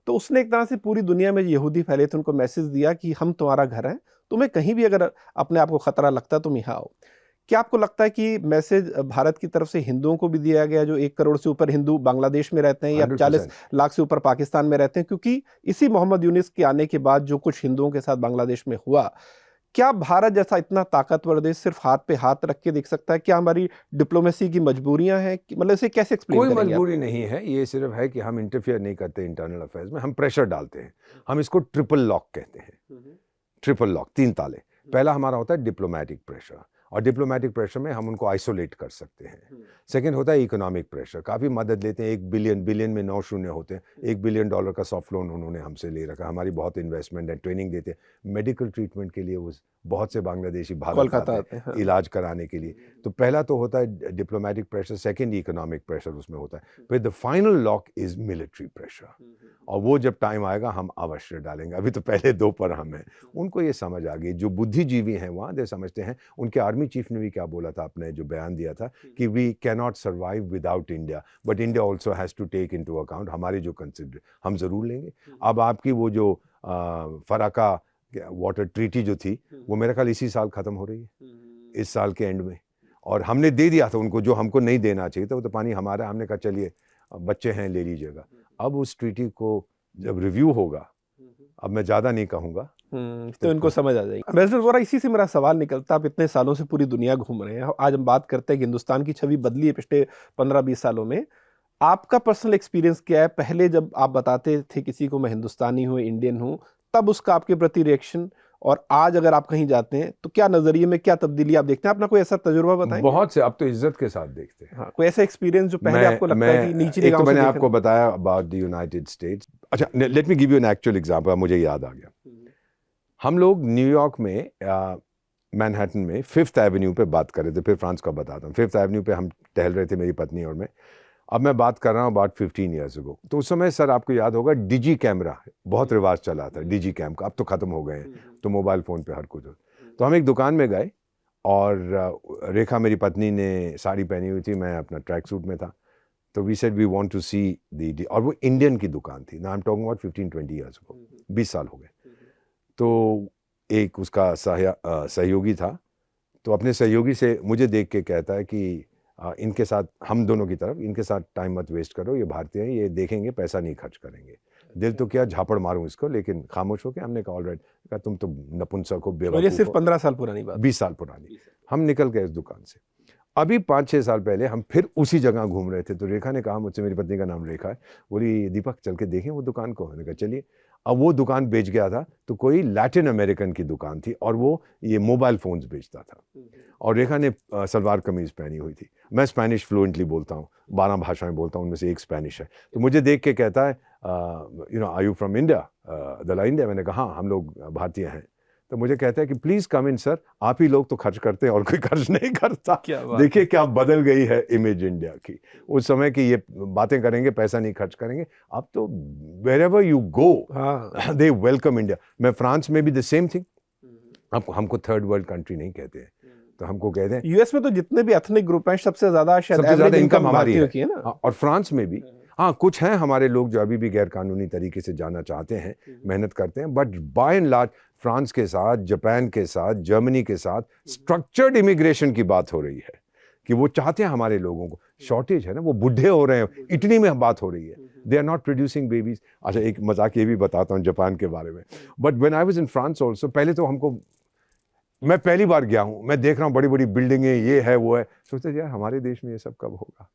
तो उसने एक तरह से पूरी दुनिया में यहूदी फैले थे उनको मैसेज दिया कि हम तुम्हारा घर हैं, तुम्हें कहीं भी अगर अपने आप को खतरा लगता है तुम यहाँ आओ। क्या आपको लगता है कि मैसेज भारत की तरफ से हिंदुओं को भी दिया गया, जो 1 करोड़ से ऊपर हिंदू बांग्लादेश में रहते हैं या 40 लाख से ऊपर पाकिस्तान में रहते हैं? क्योंकि इसी मोहम्मद यूनुस के आने के बाद जो कुछ हिंदुओं के साथ बांग्लादेश में हुआ, क्या भारत जैसा इतना ताकतवर देश सिर्फ हाथ पे हाथ रख के देख सकता है? क्या हमारी डिप्लोमेसी की मजबूरियां हैं? मतलब इसे कैसे एक्सप्लेन करेंगे? कोई मजबूरी नहीं है, ये सिर्फ है कि हम इंटरफियर नहीं करते इंटरनल अफेयर्स में, हम प्रेशर डालते हैं। हम इसको ट्रिपल लॉक कहते हैं। ट्रिपल लॉक, 3 ताले। पहला हमारा होता है डिप्लोमेटिक प्रेशर, और डिप्लोमेटिक प्रेशर में हम उनको आइसोलेट कर सकते हैं। सेकंड होता है इकोनॉमिक प्रेशर, काफ़ी मदद लेते हैं। 1 बिलियन में 9 शून्य होते हैं। $1 बिलियन का सॉफ्ट लोन उन्होंने हमसे ले रखा, हमारी बहुत इन्वेस्टमेंट है, ट्रेनिंग देते हैं। मेडिकल ट्रीटमेंट के लिए वो बहुत से बांग्लादेशी भारत आते हैं इलाज कराने के लिए। तो पहला तो होता है diplomatic pressure, second economic pressure उसमें होता है। फिर the final lock is military pressure, और वो जब टाइम आएगा हम अवश्य डालेंगे। अभी तो पहले 2 पर हम हैं। उनको ये समझ आ गई, जो बुद्धिजीवी हैं वहाँ दे समझते हैं। उनके आर्मी चीफ ने भी क्या बोला था, आपने जो बयान दिया था कि we can not survive without India, but India also has to take into account हमारी जो कंसिडर, हम ज़रूर लेंगे। अब आपकी वो जो फराका वाटर ट्रीटी जो थी वो मेरा ख्याल इसी साल खत्म हो रही है, इस साल के एंड में। और हमने दे दिया था उनको जो हमको नहीं देना चाहिए था, वो तो पानी हमारा, हमने कहा चलिए बच्चे हैं ले लीजिएगा। अब उस ट्रीटी को जब रिव्यू होगा, अब मैं ज़्यादा नहीं कहूँगा, तो इनको समझ आ जाएगी। एम्बेसडर वोरा, इसी से मेरा सवाल निकलता, आप इतने सालों से पूरी दुनिया घूम रहे हैं, आज हम बात करते हैं कि हिंदुस्तान की छवि बदली है पिछले 15-20 सालों में। आपका पर्सनल एक्सपीरियंस क्या है? पहले जब आप बताते थे किसी को मैं हिंदुस्तानी हूँ, इंडियन हूँ, तब उसका आपके प्रति रिएक्शन, और आज अगर आप कहीं जाते हैं तो क्या नजरिए में क्या तब्दीली आप देखते हैं? अपना कोई ऐसा तजुर्बा बताएं। बहुत से, अब तो इज्जत के साथ देखते हैं। हाँ, कोई ऐसा एक्सपीरियंस जो पहले आपको लगता है कि नीचे एक तो मैंने आपको बताया अबाउट द यूनाइटेड स्टेट्स। अच्छा, let me give you an actual example, मुझे याद आ गया। हम लोग न्यूयॉर्क में मैनहट्टन में 5th एवेन्यू पे बात कर रहे थे, फिर फ्रांस का बताता हूँ। 5th एवेन्यू पे हम टहल रहे थे, मेरी पत्नी और मैं। अब मैं बात कर रहा हूँ अबाउट 15 ईयर्स अगो। तो उस समय सर आपको याद होगा डिजी कैमरा बहुत रिवाज चला था, डिजी कैम का। अब तो खत्म हो गए हैं, तो मोबाइल फ़ोन पे हर कुछ। तो हम एक दुकान में गए और रेखा मेरी पत्नी ने साड़ी पहनी हुई थी, मैं अपना ट्रैक सूट में था। तो we said we want to see the, और वो इंडियन की दुकान थी ना, I am talking about 15-20 years ago, 20 साल हो गए। तो एक उसका सहयोगी था, तो अपने सहयोगी से मुझे देख के कहता है कि इनके साथ, हम दोनों की तरफ, इनके साथ टाइम मत वेस्ट करो, ये भारतीय हैं, ये देखेंगे, पैसा नहीं खर्च करेंगे। दिल तो क्या झापड़ मारूं इसको, लेकिन खामोश होके हमने कहा ऑलराइट। कहा तुम तो नपुंसक हो, बेवकूफ हो। ये सिर्फ 15 साल पुरानी बात, 20 साल पुरानी। हम निकल गए इस दुकान से। अभी 5-6 साल पहले हम फिर उसी जगह घूम रहे थे, तो रेखा ने कहा मुझसे, मेरी पत्नी का नाम रेखा है, बोली दीपक चल के देखें वो दुकान को। मैंने कहा चलिए। अब वो दुकान बेच गया था, तो कोई लैटिन अमेरिकन की दुकान थी, और वो ये मोबाइल फोन्स बेचता था। और रेखा ने सलवार कमीज पहनी हुई थी। मैं स्पेनिश फ्लुएंटली बोलता हूँ, 12 भाषाएं बोलता हूँ, उनमें से एक स्पेनिश है। तो मुझे देख के कहता है you know, are you from India, दला इंडिया? मैंने कहा हाँ, हम लोग भारतीय हैं। तो मुझे कहता है कि प्लीज कम इन सर, आप ही लोग तो खर्च करते हैं और कोई खर्च नहीं करता। देखिए क्या बदल गई है इमेज इंडिया की। उस समय की ये बातें करेंगे, पैसा नहीं खर्च करेंगे, अब तो wherever you go they welcome India. मैं फ्रांस में भी द सेम थिंग। अब हमको थर्ड वर्ल्ड कंट्री नहीं कहते हैं, तो हमको कहते हैं। यूएस में तो जितने भी एथनिक ग्रुप हैं सबसे ज्यादा इनकम हमारी है ना। और फ्रांस में भी हाँ कुछ हैं हमारे लोग जो अभी भी गैर कानूनी तरीके से जाना चाहते हैं, मेहनत करते हैं, but by and large France के साथ, जापान के साथ, जर्मनी के साथ स्ट्रक्चर्ड इमिग्रेशन की बात हो रही है कि वो चाहते हैं हमारे लोगों को। शॉर्टेज है ना, वो बुढ़े हो रहे हैं, इटली में बात हो रही है, they are not producing babies. अच्छा एक मजाक ये भी बताता हूँ जापान के बारे में। But when I was in France also, पहले तो हमको, मैं पहली बार गया हूँ, मैं देख रहा हूँ बड़ी बड़ी बिल्डिंगें, ये है वो है, सोचते यार हमारे देश में ये सब कब होगा।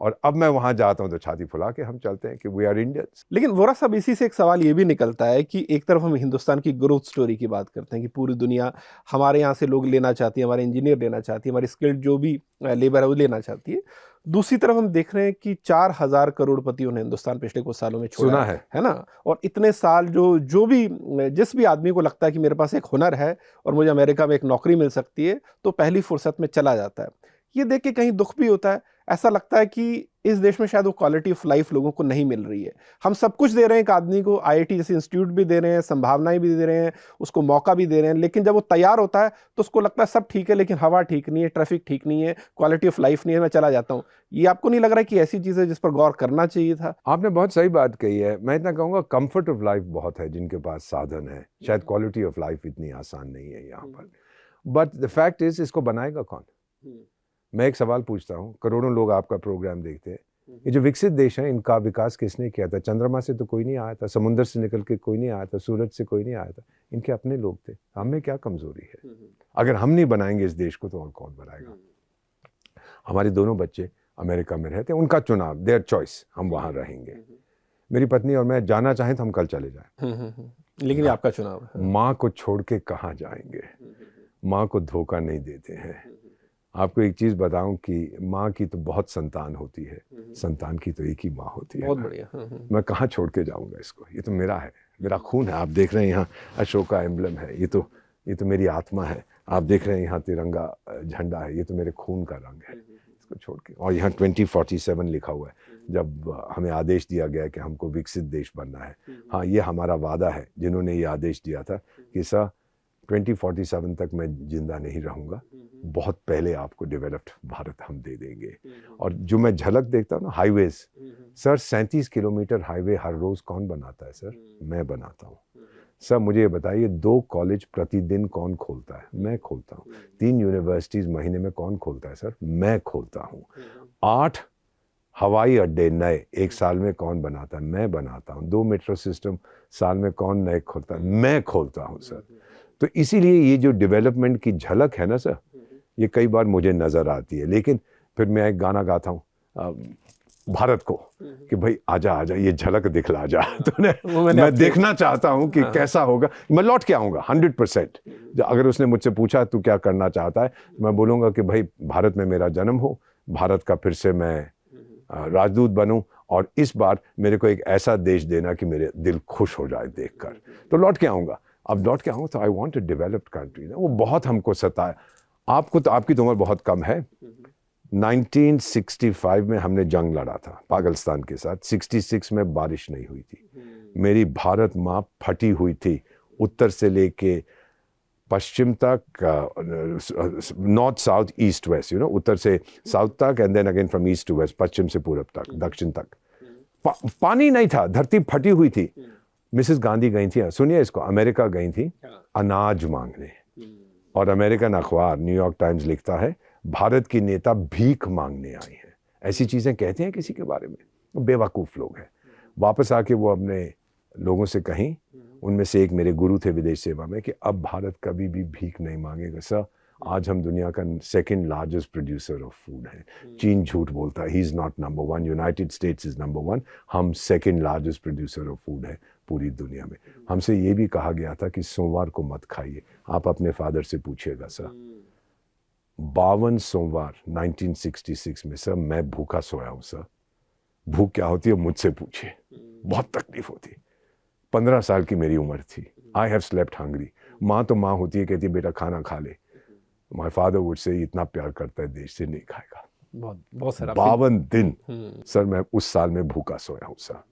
और अब मैं वहां जाता हूँ तो छाती फुला के हम चलते हैं कि वी आर इंडियंस। लेकिन वोरा साहब, इसी से एक सवाल ये भी निकलता है कि एक तरफ हम हिंदुस्तान की ग्रोथ स्टोरी की बात करते हैं कि पूरी दुनिया हमारे यहाँ से लोग लेना चाहती है, हमारे इंजीनियर लेना चाहती है, हमारी स्किल्ड जो भी लेबर है वो लेना चाहती है। दूसरी तरफ हम देख रहे हैं कि 4000 करोड़पतियों ने हिंदुस्तान पिछले कुछ सालों में छोड़ा है ना। और इतने साल जो भी जिस भी आदमी को लगता है कि मेरे पास एक हुनर है और मुझे अमेरिका में एक नौकरी मिल सकती है, तो पहली फुर्सत में चला जाता है। ये देख के कहीं दुख भी होता है, ऐसा लगता है कि इस देश में शायद वो क्वालिटी ऑफ लाइफ लोगों को नहीं मिल रही है। हम सब कुछ दे रहे हैं एक आदमी को, आईआईटी जैसे इंस्टीट्यूट भी दे रहे हैं, संभावनाएं भी दे रहे हैं, उसको मौका भी दे रहे हैं, लेकिन जब वो तैयार होता है तो उसको लगता है सब ठीक है, लेकिन हवा ठीक नहीं है, ट्रैफिक ठीक नहीं है, क्वालिटी ऑफ लाइफ नहीं है, मैं चला जाता हूँ। ये आपको नहीं लग रहा है कि ऐसी चीज़ है जिस पर गौर करना चाहिए था? आपने बहुत सही बात कही है। मैं इतना कहूँगा कंफर्ट ऑफ लाइफ बहुत है जिनके पास साधन है, शायद क्वालिटी ऑफ लाइफ इतनी आसान नहीं है यहाँ पर। बट द फैक्ट इज, इसको बनाएगा कौन? मैं एक सवाल पूछता हूँ, करोड़ों लोग आपका प्रोग्राम देखते हैं, ये जो विकसित देश हैं इनका विकास किसने किया था? चंद्रमा से तो कोई नहीं आया था, समुद्र से निकल के कोई नहीं आया था, सूरज से कोई नहीं आया था, इनके अपने लोग थे। हमें क्या कमजोरी है? अगर हम नहीं बनाएंगे इस देश को तो और कौन बनाएगा? हमारे दोनों बच्चे अमेरिका में रहते हैं, उनका चुनाव, देयर चॉइस, हम वहाँ रहेंगे। मेरी पत्नी और मैं जाना चाहें तो हम कल चले जाएं, लेकिन ये आपका चुनाव है। माँ को छोड़ के कहाँ जाएंगे? माँ को धोखा नहीं देते हैं। आपको एक चीज बताऊं कि माँ की तो बहुत संतान होती है, संतान की तो एक ही माँ होती है। बहुत बढ़िया। मैं कहाँ छोड़ के जाऊंगा इसको? ये तो मेरा है, मेरा खून है। आप देख रहे हैं यहाँ अशोका एम्बलम है, ये तो मेरी आत्मा है। आप देख रहे हैं यहाँ तिरंगा झंडा है, ये तो मेरे खून का रंग है। इसको छोड़ के, और यहाँ 2047 लिखा हुआ है, जब हमें आदेश दिया गया कि हमको विकसित देश बनना है। हाँ, ये हमारा वादा है, जिन्होंने ये आदेश दिया था कि सर 2047 तक मैं जिंदा नहीं रहूंगा, बहुत पहले आपको डेवलप्ड भारत हम दे देंगे। और जो मैं झलक देखता हूँ ना, हाईवेज, सर 37 किलोमीटर हाईवे हर रोज कौन बनाता है? सर मैं बनाता हूँ। सर मुझे ये बताइए 2 कॉलेज प्रतिदिन कौन खोलता है? मैं खोलता हूँ। 3 यूनिवर्सिटीज महीने में कौन खोलता है सर? मैं खोलता हूँ। 8 हवाई अड्डे नए 1 साल में कौन बनाता है? मैं बनाता हूँ। 2 मेट्रो सिस्टम साल में कौन नए खोलता है? मैं खोलता हूँ सर। तो इसीलिए ये जो डेवलपमेंट की झलक है ना सर, ये कई बार मुझे नजर आती है। लेकिन फिर मैं एक गाना गाता हूँ भारत को कि भाई आजा आजा ये झलक दिखला जा। तो मैं देखना चाहता हूँ कि कैसा होगा। मैं लौट के आऊँगा 100%। अगर उसने मुझसे पूछा तू क्या करना चाहता है, मैं बोलूँगा कि भाई भारत में मेरा जन्म हो, भारत का फिर से मैं राजदूत बनूं, और इस बार मेरे को एक ऐसा देश देना कि मेरे दिल खुश हो जाए देखकर। तो लौट के आऊँगा। अब लौट के आऊँगा तो I want a developed country. वो बहुत हमको सताया। आपको तो आपकी तो उम्र बहुत कम है। 1965 में हमने जंग लड़ा था पाकिस्तान के साथ। 66 में बारिश नहीं हुई थी। मेरी भारत माँ फटी हुई थी, उत्तर से लेके पश्चिम तक, नॉर्थ साउथ ईस्ट वेस्ट, उत्तर से साउथ तक and then again from east to west, पश्चिम से पूरब तक, दक्षिण तक। पानी नहीं था, धरती फटी हुई थी। मिसेस गांधी गई थी, सुनिए इसको, अमेरिका गई थी अनाज मांगने, और अमेरिकन अखबार न्यूयॉर्क टाइम्स लिखता है भारत की नेता भीख मांगने आई हैं। ऐसी चीजें कहते हैं किसी के बारे में, बेवकूफ लोग हैं। वापस आके वो अपने लोगों से कहीं, उनमें से एक मेरे गुरु थे विदेश सेवा में, कि अब भारत कभी भी भीख नहीं मांगेगा सर। आज हम दुनिया का 2nd largest producer of food है। चीन झूठ बोलता है, he is not number 1, United states is number 1। हम 2nd largest producer of food है पूरी दुनिया में। हमसे ये भी कहा गया था कि सोमवार को मत खाइए। आप अपने फादर से पूछिएगा सर, 52 सोमवार 1966 में सर मैं भूखा सोया हूं सर। भूख क्या होती है मुझसे पूछिए, बहुत तकलीफ होती। 15 साल की मेरी उम्र थी। I have slept hungry. माँ तो माँ होती है, कहती है बेटा खाना खा ले। माय फादर वुड से इतना प्यार करता है देश से, नहीं खाएगा। बहुत सारा 52 दिन सर मैं उस साल में भूखा सोया हूँ सर।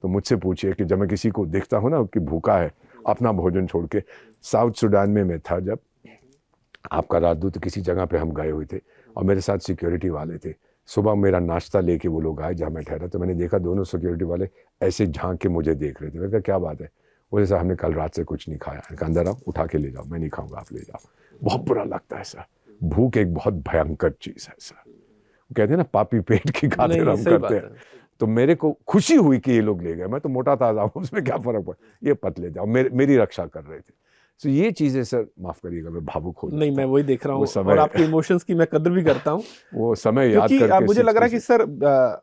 तो मुझसे पूछिए कि जब मैं किसी को देखता हूँ ना कि भूखा है, अपना भोजन छोड़ के। साउथ सुडान में मैं था जब, आपका राजदूत किसी जगह पे हम गए हुए थे, और मेरे साथ सिक्योरिटी वाले थे। सुबह मेरा नाश्ता लेके वो लोग आए जहाँ मैं ठहरा, तो मैंने देखा दोनों सिक्योरिटी वाले ऐसे झांक के मुझे देख रहे थे। मैंने कहा क्या बात है? बोले सर हमने कल रात से कुछ नहीं खाया। मैंने कहा अंदर आओ, उठा के ले जाओ। मैं नहीं खाऊंगा, आप ले जाओ। बहुत बुरा लगता है सर। भूख एक बहुत भयंकर चीज है सर। कहते हैं ना पापी पेट की खातिर हम करते हैं। तो मेरे को खुशी हुई कि ये लोग ले गए। मैं तो मोटा ताजा हूँ, उसमें क्या फर्क पड़ा, ये पतले जाओ, मेरी रक्षा कर रहे थे। तो ये चीजें सर, माफ करिएगा मैं भावुक हो, नहीं मैं वही देख रहा हूँ, और आपके इमोशंस की मैं कदर भी करता हूँ। वो समय याद करके मुझे लग रहा है कि सर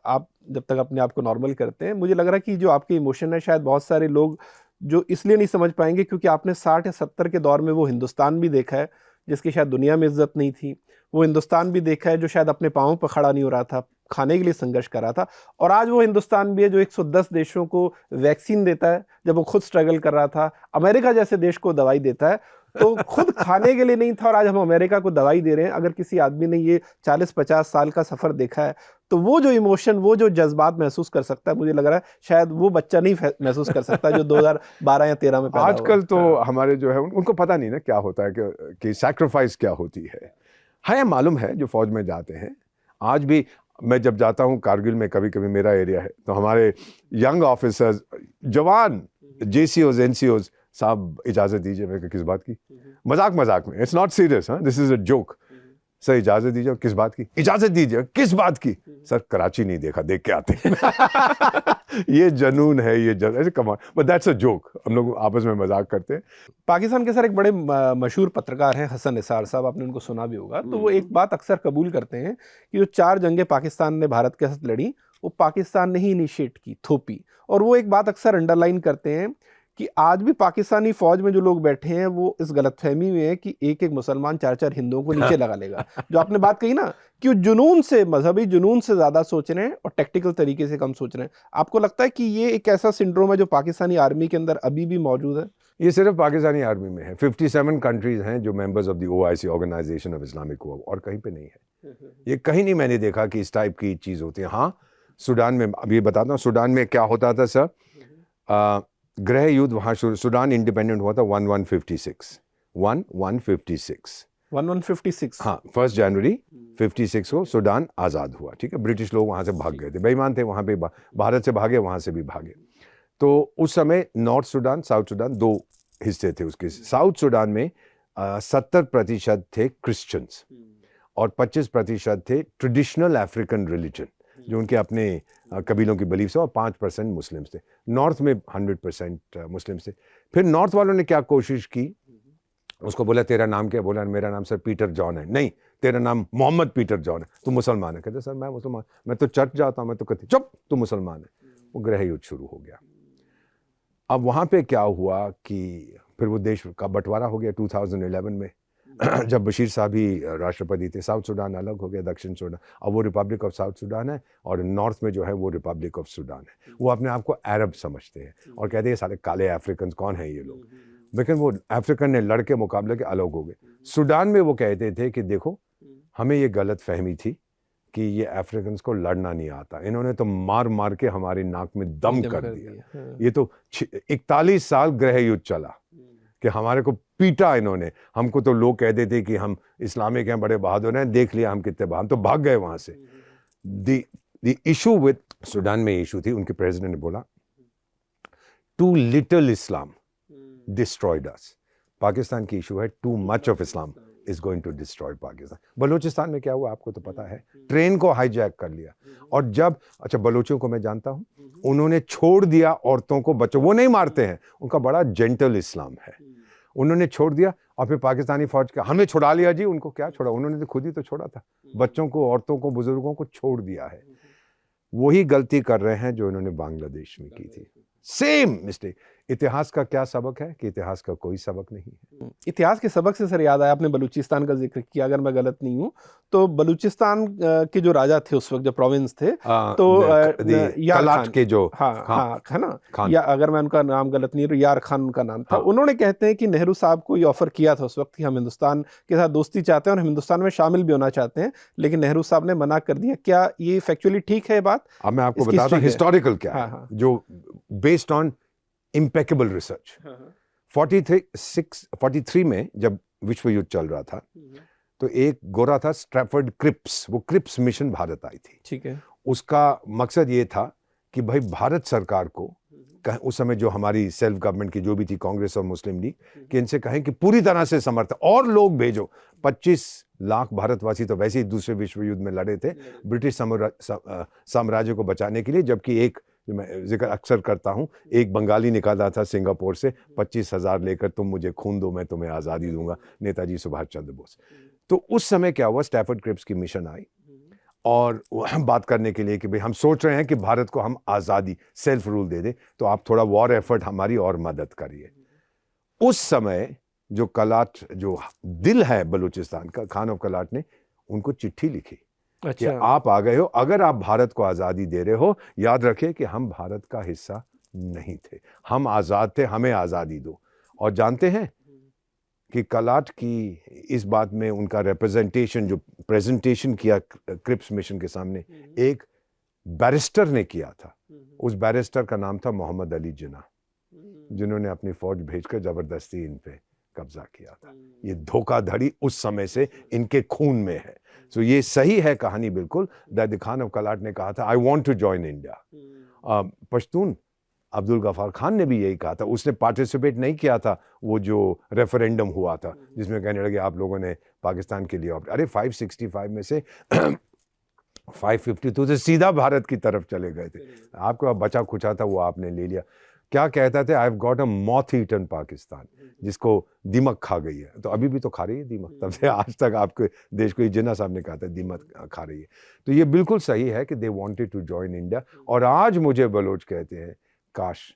आप जब तक अपने आप को नॉर्मल करते हैं, मुझे लग रहा है कि जो आपके इमोशन है, शायद बहुत सारे लोग जो इसलिए नहीं समझ पाएंगे क्योंकि आपने 60 या 70 के दौर में वो हिंदुस्तान भी देखा है जिसकी शायद दुनिया में इज्जत नहीं थी। वो हिंदुस्तान भी देखा है जो शायद अपने पाँव पर खड़ा नहीं हो रहा था, खाने के लिए संघर्ष कर रहा था। और आज वो हिंदुस्तान भी है जो 110 देशों को वैक्सीन देता है, जब वो खुद स्ट्रगल कर रहा था। अमेरिका जैसे देश को दवाई देता है, तो खुद खाने के लिए नहीं था, और आज हम अमेरिका को दवाई दे रहे हैं। अगर किसी आदमी ने ये 40-50 साल का सफर देखा है, तो वो जो इमोशन, वो जो जज्बात महसूस कर सकता है, मुझे लग रहा है शायद वो बच्चा नहीं महसूस कर सकता जो 2012 या 13 में पैदा हुआ। आजकल तो हमारे जो है उनको पता नहीं ना क्या होता है कि सैक्रिफाइस क्या होती है। मालूम है जो फौज में जाते हैं। आज भी मैं जब जाता हूँ कारगिल में, कभी कभी मेरा एरिया है, तो हमारे यंग ऑफिसर्स, जवान JCOs NCOs, साहब इजाजत दीजिए। मैं किस बात की? मजाक में, it's not serious, this is a joke. Sir इजाजत दीजिए। किस बात की? इजाजत दीजिए। किस बात की? सर कराची नहीं देखा, देख के आते हैं। ये जनून है, ये ऐसे कमाल, बट दैट्स अ जोक। हम लोग आपस में मजाक करते हैं। पाकिस्तान के सर एक बड़े मशहूर पत्रकार हैं हसन निसार साहब, आपने उनको सुना भी होगा। तो वो एक बात अक्सर कबूल करते हैं कि जो 4 जंगें पाकिस्तान ने भारत के साथ लड़ी, वो पाकिस्तान ने ही इनिशिएट की, थोपी। और वो एक बात अक्सर अंडरलाइन करते हैं कि आज भी पाकिस्तानी फौज में जो लोग बैठे हैं वो इस गलतफहमी में है कि एक मुसलमान 4 हिंदुओं को नीचे लगा लेगा। जो आपने बात कही ना कि वो जुनून से, मजहबी जुनून से ज्यादा सोच रहे हैं और टेक्निकल तरीके से कम सोच रहे हैं। आपको लगता है कि ये एक ऐसा सिंड्रोम है जो पाकिस्तानी आर्मी के अंदर अभी भी मौजूद है? ये सिर्फ पाकिस्तानी आर्मी में है। 57 कंट्रीज हैं जो members of the OIC, organisation of Islamic work, और कहीं पे नहीं है। ये कहीं नहीं मैंने देखा कि इस टाइप की चीज होती है। हाँ, सूडान में, अभी बताता हूँ सूडान में क्या होता था सर। गृह युद्ध वहां, सूडान इंडिपेंडेंट हुआ था 1156। 1156 हाँ, 1 जनवरी 56 को सूडान आजाद हुआ। ठीक है, ब्रिटिश लोग वहां से भाग गए थे, बेईमान थे वहां पे, भारत से भागे, वहां से भी भागे। तो उस समय नॉर्थ सूडान, साउथ सूडान 2 हिस्से थे उसके। साउथ सूडान में 70% थे क्रिश्चियंस और 25% थे ट्रेडिशनल अफ्रीकन रिलीजन, जो उनके अपने कबीलों की बिलीफ है, और 5% मुस्लिम्स थे। नॉर्थ में 100% मुस्लिम्स थे। फिर नॉर्थ वालों ने क्या कोशिश की, उसको बोला तेरा नाम क्या? बोला मेरा नाम सर पीटर जॉन है। नहीं, तेरा नाम मोहम्मद पीटर जॉन है, तू मुसलमान है। कहते सर मैं मुसलमान, मैं तो चर्च जाता हूं। मैं तो कहते चुप, तू मुसलमान है। वो गृह युद्ध शुरू हो गया। अब वहां पे क्या हुआ कि फिर वो देश का बंटवारा हो गया 2011 में जब बशीर साहब ही राष्ट्रपति थे। साउथ सूडान अलग हो गया, दक्षिण सूडान, अब वो रिपब्लिक ऑफ साउथ सूडान है, और नॉर्थ में जो है वो रिपब्लिक ऑफ सूडान है। वो अपने आप को अरब समझते हैं और कहते हैं सारे काले अफ्रीकन कौन है ये लोग, लेकिन वो अफ्रीकन ने लड़के मुकाबले के अलग हो गए। सूडान में वो कहते थे कि देखो हमें ये गलत फहमी थी कि ये अफ्रीकन को लड़ना नहीं आता, इन्होंने तो मार मार के हमारी नाक में दम कर दिया। ये तो 41 साल गृह युद्ध चला कि हमारे को पीटा इन्होंने। हमको तो लोग कहते थे कि हम इस्लामिक हैं, बड़े बहादुर हैं, देख लिया हम कितने बहादुर, तो भाग गए वहां से। द इशू विद सूडान में इशू थी, उनके प्रेसिडेंट ने बोला too little Islam destroyed us. Pakistan की इशू है too much of Islam is going to destroy Pakistan. Balochistan में क्या हुआ आपको तो पता है, ट्रेन को हाईजैक कर लिया। और जब अच्छा बलूचियों को मैं जानता हूं, उन्होंने छोड़ दिया औरतों को, बच्चों, वो नहीं मारते हैं, उनका बड़ा जेंटल इस्लाम है। उन्होंने छोड़ दिया और फिर पाकिस्तानी फौज का हमने छुड़ा लिया जी। उनको क्या छोड़ा? उन्होंने तो खुद ही तो छोड़ा था, बच्चों को, औरतों को, बुजुर्गों को छोड़ दिया है। वही गलती कर रहे हैं जो इन्होंने बांग्लादेश में की थी, सेम मिस्टेक। इतिहास का क्या सबक है कि इतिहास का कोई सबक नहीं है। इतिहास के सबक से सर याद आया, आपने बलूचिस्तान का जिक्र किया, अगर मैं गलत नहीं हूं तो बलूचिस्तान के जो राजा थे उस वक्त, जो प्रोविंस थे, तो यार कलाट खान के जो हाँ है ना, खान। या अगर मैं उनका नाम गलत नहीं, तो यार खान उनका नाम था। उन्होंने कहते हैं कि नेहरू साहब को ये ऑफर किया था उस वक्त कि हम हिंदुस्तान के साथ दोस्ती चाहते हैं और हिंदुस्तान में शामिल भी होना चाहते हैं, लेकिन नेहरू साहब ने मना कर दिया। क्या ये फैक्चुअली ठीक है बात? अब मैं आपको बताता हूं हिस्टोरिकल क्या है, जो बेस्ड ऑन इम्पेकेबल रिसर्च। 43 में जब विश्व युद्ध चल रहा था, तो एक गोरा था स्ट्रैफर्ड क्रिप्स, वो क्रिप्स मिशन भारत आई थी। ठीक है। उसका मकसद ये था कि भाई भारत सरकार को, उस समय जो हमारी सेल्फ गवर्नमेंट की जो भी थी, कांग्रेस और मुस्लिम लीग, कि इनसे कहें कि पूरी तरह से समर्थन और लोग भेजो। 25 लाख भारतवासी तो वैसे ही दूसरे विश्व युद्ध में लड़े थे ब्रिटिश साम्राज्य को बचाने के लिए, जबकि एक जो मैं जिक्र अक्सर करता हूं, एक बंगाली निकाला था सिंगापुर से 25,000 लेकर, तुम मुझे खून दो मैं तुम्हें आज़ादी दूंगा, नेताजी सुभाष चंद्र बोस। तो उस समय क्या हुआ, स्टैफर्ड क्रिप्स की मिशन आई और हम बात करने के लिए कि भाई हम सोच रहे हैं कि भारत को हम आज़ादी, सेल्फ रूल दे दें, तो आप थोड़ा वॉर एफर्ट हमारी और मदद करिए। उस समय जो कलाट, जो दिल है बलूचिस्तान का, खान ऑफ कलाट ने उनको चिट्ठी लिखी कि आप आ गए हो, अगर आप भारत को आज़ादी दे रहे हो, याद रखिए कि हम भारत का हिस्सा नहीं थे, हम आज़ाद थे, हमें आज़ादी दो। और जानते हैं कि कलाट की इस बात में उनका रिप्रेजेंटेशन, जो प्रेजेंटेशन किया क्रिप्स मिशन के सामने, एक बैरिस्टर ने किया था। उस बैरिस्टर का नाम था मोहम्मद अली जिन्ना, जिन्होंने अपनी फौज भेजकर जबरदस्ती इन पे कब्जा किया था। ये धोखाधड़ी उस समय से इनके खून में है। तो ये सही है कहानी बिल्कुल, दैट खान ऑफ कलाट ने कहा था I want to join India. Pashtun Abdul Ghaffar Khan ने भी यही कहा था, उसने पार्टिसिपेट नहीं किया था वो जो रेफरेंडम हुआ था जिसमें कहने लगे आप लोगों ने पाकिस्तान के लिए अरे 565 में से 552 से सीधा भारत की तरफ चले गए थे। आपको बचा खुचा था वो आपने ले लिया। क्या कहता थे, I have got a moth eaten Pakistan, जिसको दीमक खा गई है। तो अभी भी तो खा रही है दीमक, तब से आज तक आपके देश को, जिन्ना साहब ने कहा था दीमक खा रही है। तो ये बिल्कुल सही है कि they wanted to join India. और आज मुझे बलोच कहते हैं काश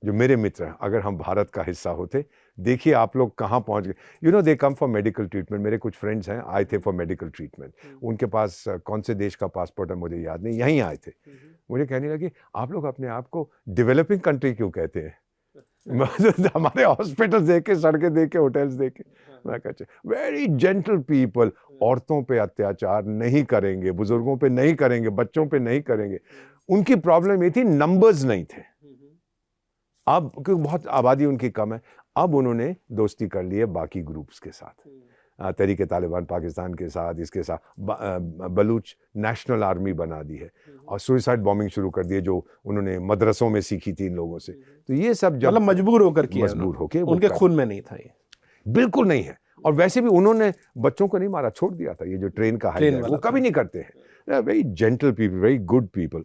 जो मेरे मित्र हैं अगर हम भारत का हिस्सा होते। देखिए आप लोग कहाँ पहुंच गए। You know they come for medical treatment. मेरे कुछ फ्रेंड्स हैं, आए थे फॉर मेडिकल ट्रीटमेंट। उनके पास कौन से देश का पासपोर्ट है मुझे याद नहीं, यहीं आए थे। मुझे कहने लगे आप लोग अपने आप को डेवलपिंग कंट्री क्यों कहते हैं? हमारे हॉस्पिटल देख के, सड़कें देख के, होटल्स देख के। मैं कहता वेरी जेंटल पीपल, औरतों पे अत्याचार नहीं करेंगे, बुजुर्गों पे नहीं करेंगे, बच्चों पे नहीं करेंगे। उनकी प्रॉब्लम ये थी नंबर्स नहीं थे। अब क्योंकि बहुत आबादी उनकी कम है, अब उन्होंने दोस्ती कर ली है बाकी ग्रुप्स के साथ। तहरीक तालिबान पाकिस्तान के साथ, इसके साथ बलूच नेशनल आर्मी बना दी है और सुसाइड बॉम्बिंग शुरू कर दी है जो उन्होंने मदरसों में सीखी थी इन लोगों से। तो ये सब जब मतलब मजबूर होकर किया, मजबूर होके, उनके खून में नहीं था ये, बिल्कुल नहीं है। और वैसे भी उन्होंने बच्चों को नहीं मारा, छोड़ दिया था। ये जो ट्रेन का हाईजैक वो कभी नहीं करते हैं। Very gentle people, very good people.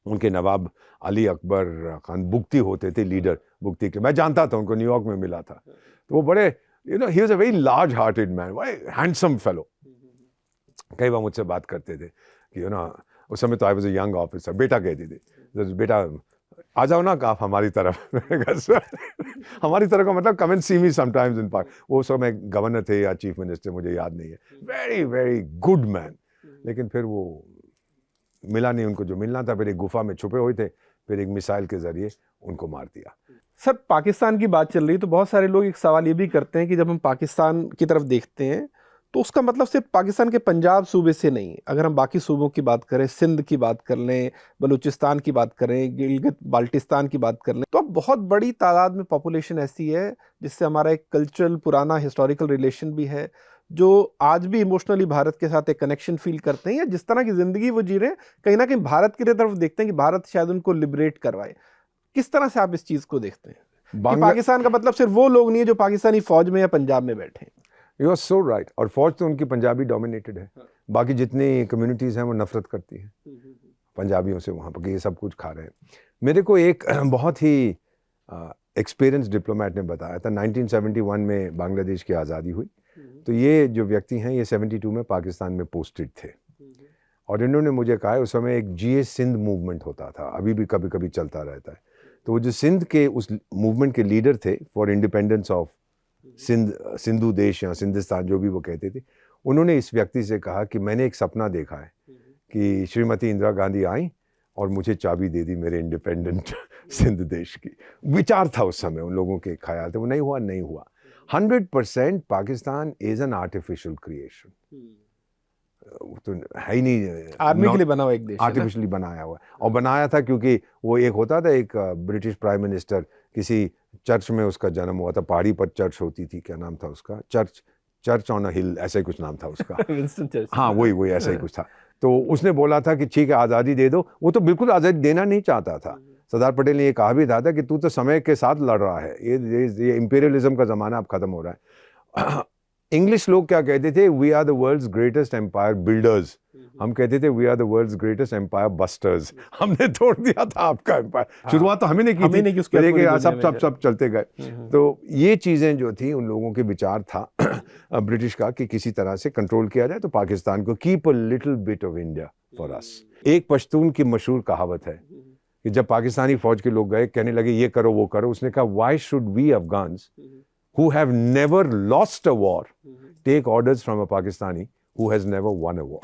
उनके नवाब अली अकबर खान बुगती होते थे, लीडर बुगती के, मैं जानता था उनको, न्यूयॉर्क में मिला था। तो वो बड़े he was a very large hearted man, very handsome fellow. कई बार मुझसे बात करते थे कि उस समय तो I was a young officer, बेटा कहती थी, बेटा आ जाओ ना आप हमारी तरफ। हमारी तरफ का मतलब come and see me sometimes in park. वो समय गवर्नर थे या चीफ मिनिस्टर, मुझे याद नहीं है। Very very good man. लेकिन फिर वो मिला नहीं उनको जो मिलना था, फिर एक गुफा में छुपे हुए थे, फिर एक मिसाइल के जरिए उनको मार दिया। सर, पाकिस्तान की बात चल रही है तो बहुत सारे लोग एक सवाल ये भी करते हैं कि जब हम पाकिस्तान की तरफ देखते हैं तो उसका मतलब सिर्फ पाकिस्तान के पंजाब सूबे से नहीं, अगर हम बाकी सूबों की बात करें, सिंध की बात कर लें, बलूचिस्तान की बात करें, गिलगित बाल्टिस्तान की बात कर लें, तो अब बहुत बड़ी तादाद में पॉपुलेशन ऐसी है जिससे हमारा एक कल्चरल पुराना हिस्टोरिकल रिलेशन भी है, जो आज भी इमोशनली भारत के साथ एक कनेक्शन फील करते हैं, या जिस तरह की ज़िंदगी वो जी रहे हैं कहीं ना कहीं भारत की तरफ देखते हैं कि भारत शायद उनको लिबरेट करवाए। किस तरह से आप इस चीज़ को देखते हैं कि पाकिस्तान का मतलब सिर्फ वो लोग नहीं है जो पाकिस्तानी फौज में या पंजाब में बैठे हैं? You are so right. और फौज तो उनकी पंजाबी डोमिनेटेड है, बाकी जितनी कम्युनिटीज़ हैं वो नफरत करती हैं पंजाबियों से वहाँ पर, ये सब कुछ खा रहे हैं। मेरे को एक बहुत ही एक्सपीरियंस डिप्लोमेट ने बताया था, 1971 में बांग्लादेश की आज़ादी हुई, तो ये जो व्यक्ति हैं ये 72 में पाकिस्तान में पोस्टेड थे, और इन्होंने मुझे कहा उस समय एक GA सिंध मूवमेंट होता था, अभी भी कभी कभी चलता रहता है। तो वो जो सिंध के उस मूवमेंट के लीडर थे फॉर इंडिपेंडेंस ऑफ सिंधु देश या सिंधिस्तान, जो भी वो कहते थे, उन्होंने इस व्यक्ति से कहा कि मैंने एक सपना देखा है कि श्रीमती इंदिरा गांधी आई और मुझे चाबी दे दी मेरे इंडिपेंडेंट सिंध देश की। विचार था उस समय, उन लोगों के ख्याल थे। वो नहीं हुआ, नहीं हुआ। 100% Pakistan is an artificial creation, तो है ही नहीं, आर्मी के लिए बना हुआ एक देश, आर्टिफिशियली बनाया हुआ। और बनाया था क्योंकि वो एक होता था, एक ब्रिटिश प्राइम मिनिस्टर, किसी चर्च में उसका जन्म हुआ था, पहाड़ी पर चर्च होती थी, क्या नाम था उसका, चर्च ऑन अ हिल, ऐसा ही कुछ नाम था उसका। Winston church. हाँ, वही ऐसा ही कुछ था। तो उसने बोला था कि ठीक है आज़ादी दे दो। वो तो बिल्कुल आज़ादी देना नहीं चाहता था। सरदार पटेल ने ये कहा भी था कि तू तो समय के साथ लड़ रहा है, ये इंपीरियलिज्म का ज़माना अब खत्म हो रहा है। इंग्लिश लोग क्या कहते थे, we are the world's greatest empire builders, हम कहते थे we are the world's greatest empire busters. हमने तोड़ दिया था आपका एम्पायर। शुरुआत तो हमें नहीं की थी, सब चलते गए। तो ये चीज़ें जो थी, उन लोगों के विचार था ब्रिटिश का कि किसी तरह से कंट्रोल किया जाए तो पाकिस्तान को, keep a little bit of India for us. एक पश्तून की मशहूर कहावत है कि जब पाकिस्तानी फौज के लोग गए, कहने लगे ये करो वो करो, उसने कहा why should we Afghans who have never lost a war take orders from a Pakistani who has never won a war?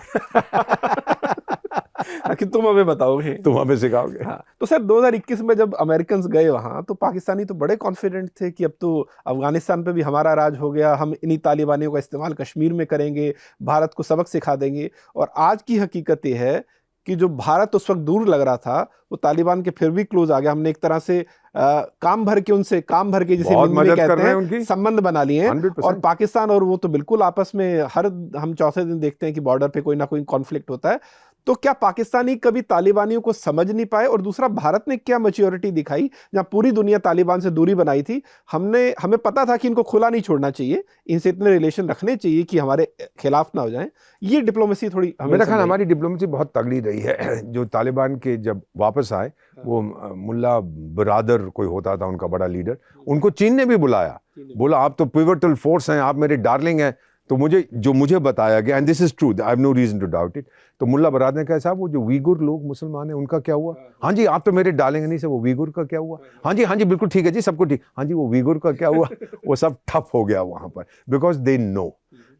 कि तुम हमें बताओगे, तुम हमें सिखाओगे। हाँ। तो सर 2021 में जब अमेरिकन गए वहाँ, तो पाकिस्तानी तो बड़े कॉन्फिडेंट थे कि अब तो अफगानिस्तान पे भी हमारा राज हो गया, हम इन्हीं तालिबानियों का इस्तेमाल कश्मीर में करेंगे, भारत को सबक सिखा देंगे। और आज की हकीकत ये है कि जो भारत उस वक्त दूर लग रहा था, वो तालिबान के फिर भी क्लोज आ गया। हमने एक तरह से काम भर के जिसे हिंदी में कहते हैं संबंध बना लिए हैं। और पाकिस्तान और वो तो बिल्कुल आपस में हम चौथे दिन देखते हैं कि बॉर्डर पे कोई ना कोई कॉन्फ्लिक्ट होता है। तो क्या पाकिस्तानी कभी तालिबानियों को समझ नहीं पाए? और दूसरा, भारत ने क्या मैच्योरिटी दिखाई जहां पूरी दुनिया तालिबान से दूरी बनाई थी? हमें पता था कि इनको खुला नहीं छोड़ना चाहिए, इनसे इतने रिलेशन रखने चाहिए कि हमारे खिलाफ ना हो जाएं। ये डिप्लोमेसी थोड़ी, मेरा ख्याल हमारी डिप्लोमेसी बहुत तगड़ी रही है। जो तालिबान के जब वापस आए, वो मुल्ला बरादर कोई होता था उनका बड़ा लीडर, उनको चीन ने भी बुलाया, बोला आप तो पिवटल फोर्स हैं, आप मेरे डार्लिंग हैं। तो मुझे बताया गया, and this is true, I have no reason to doubt it. तो मुल्ला बरादर ने कहा साहब वो जो उइगुर लोग मुसलमान हैं उनका क्या हुआ? हाँ जी, आप तो मेरे डालेंगे नहीं, सर वो उइगुर का क्या हुआ? हाँ जी बिल्कुल ठीक है जी, सबको ठीक। हाँ जी, वो उइगुर का क्या हुआ? वो सब ठप हो गया वहां पर, बिकॉज दे नो।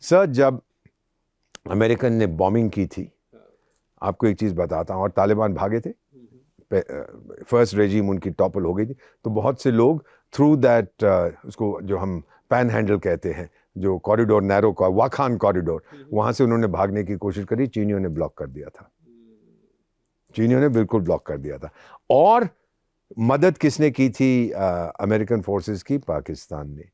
सर, जब अमेरिकन ने बॉम्बिंग की थी, आपको एक चीज बताता हूँ, और तालिबान भागे थे, फर्स्ट रेजिम उनकी टॉपल हो गई थी, तो बहुत से लोग थ्रू दैट उसको जो हम पैन हैंडल कहते हैं, जो कॉरिडोर, नैरो का वाखान कॉरिडोर, वहां से उन्होंने भागने की कोशिश करी, चीनियों ने ब्लॉक कर दिया था। चीनियों ने बिल्कुल ब्लॉक कर दिया था। और मदद किसने की थी अमेरिकन फोर्सेस की? पाकिस्तान ने।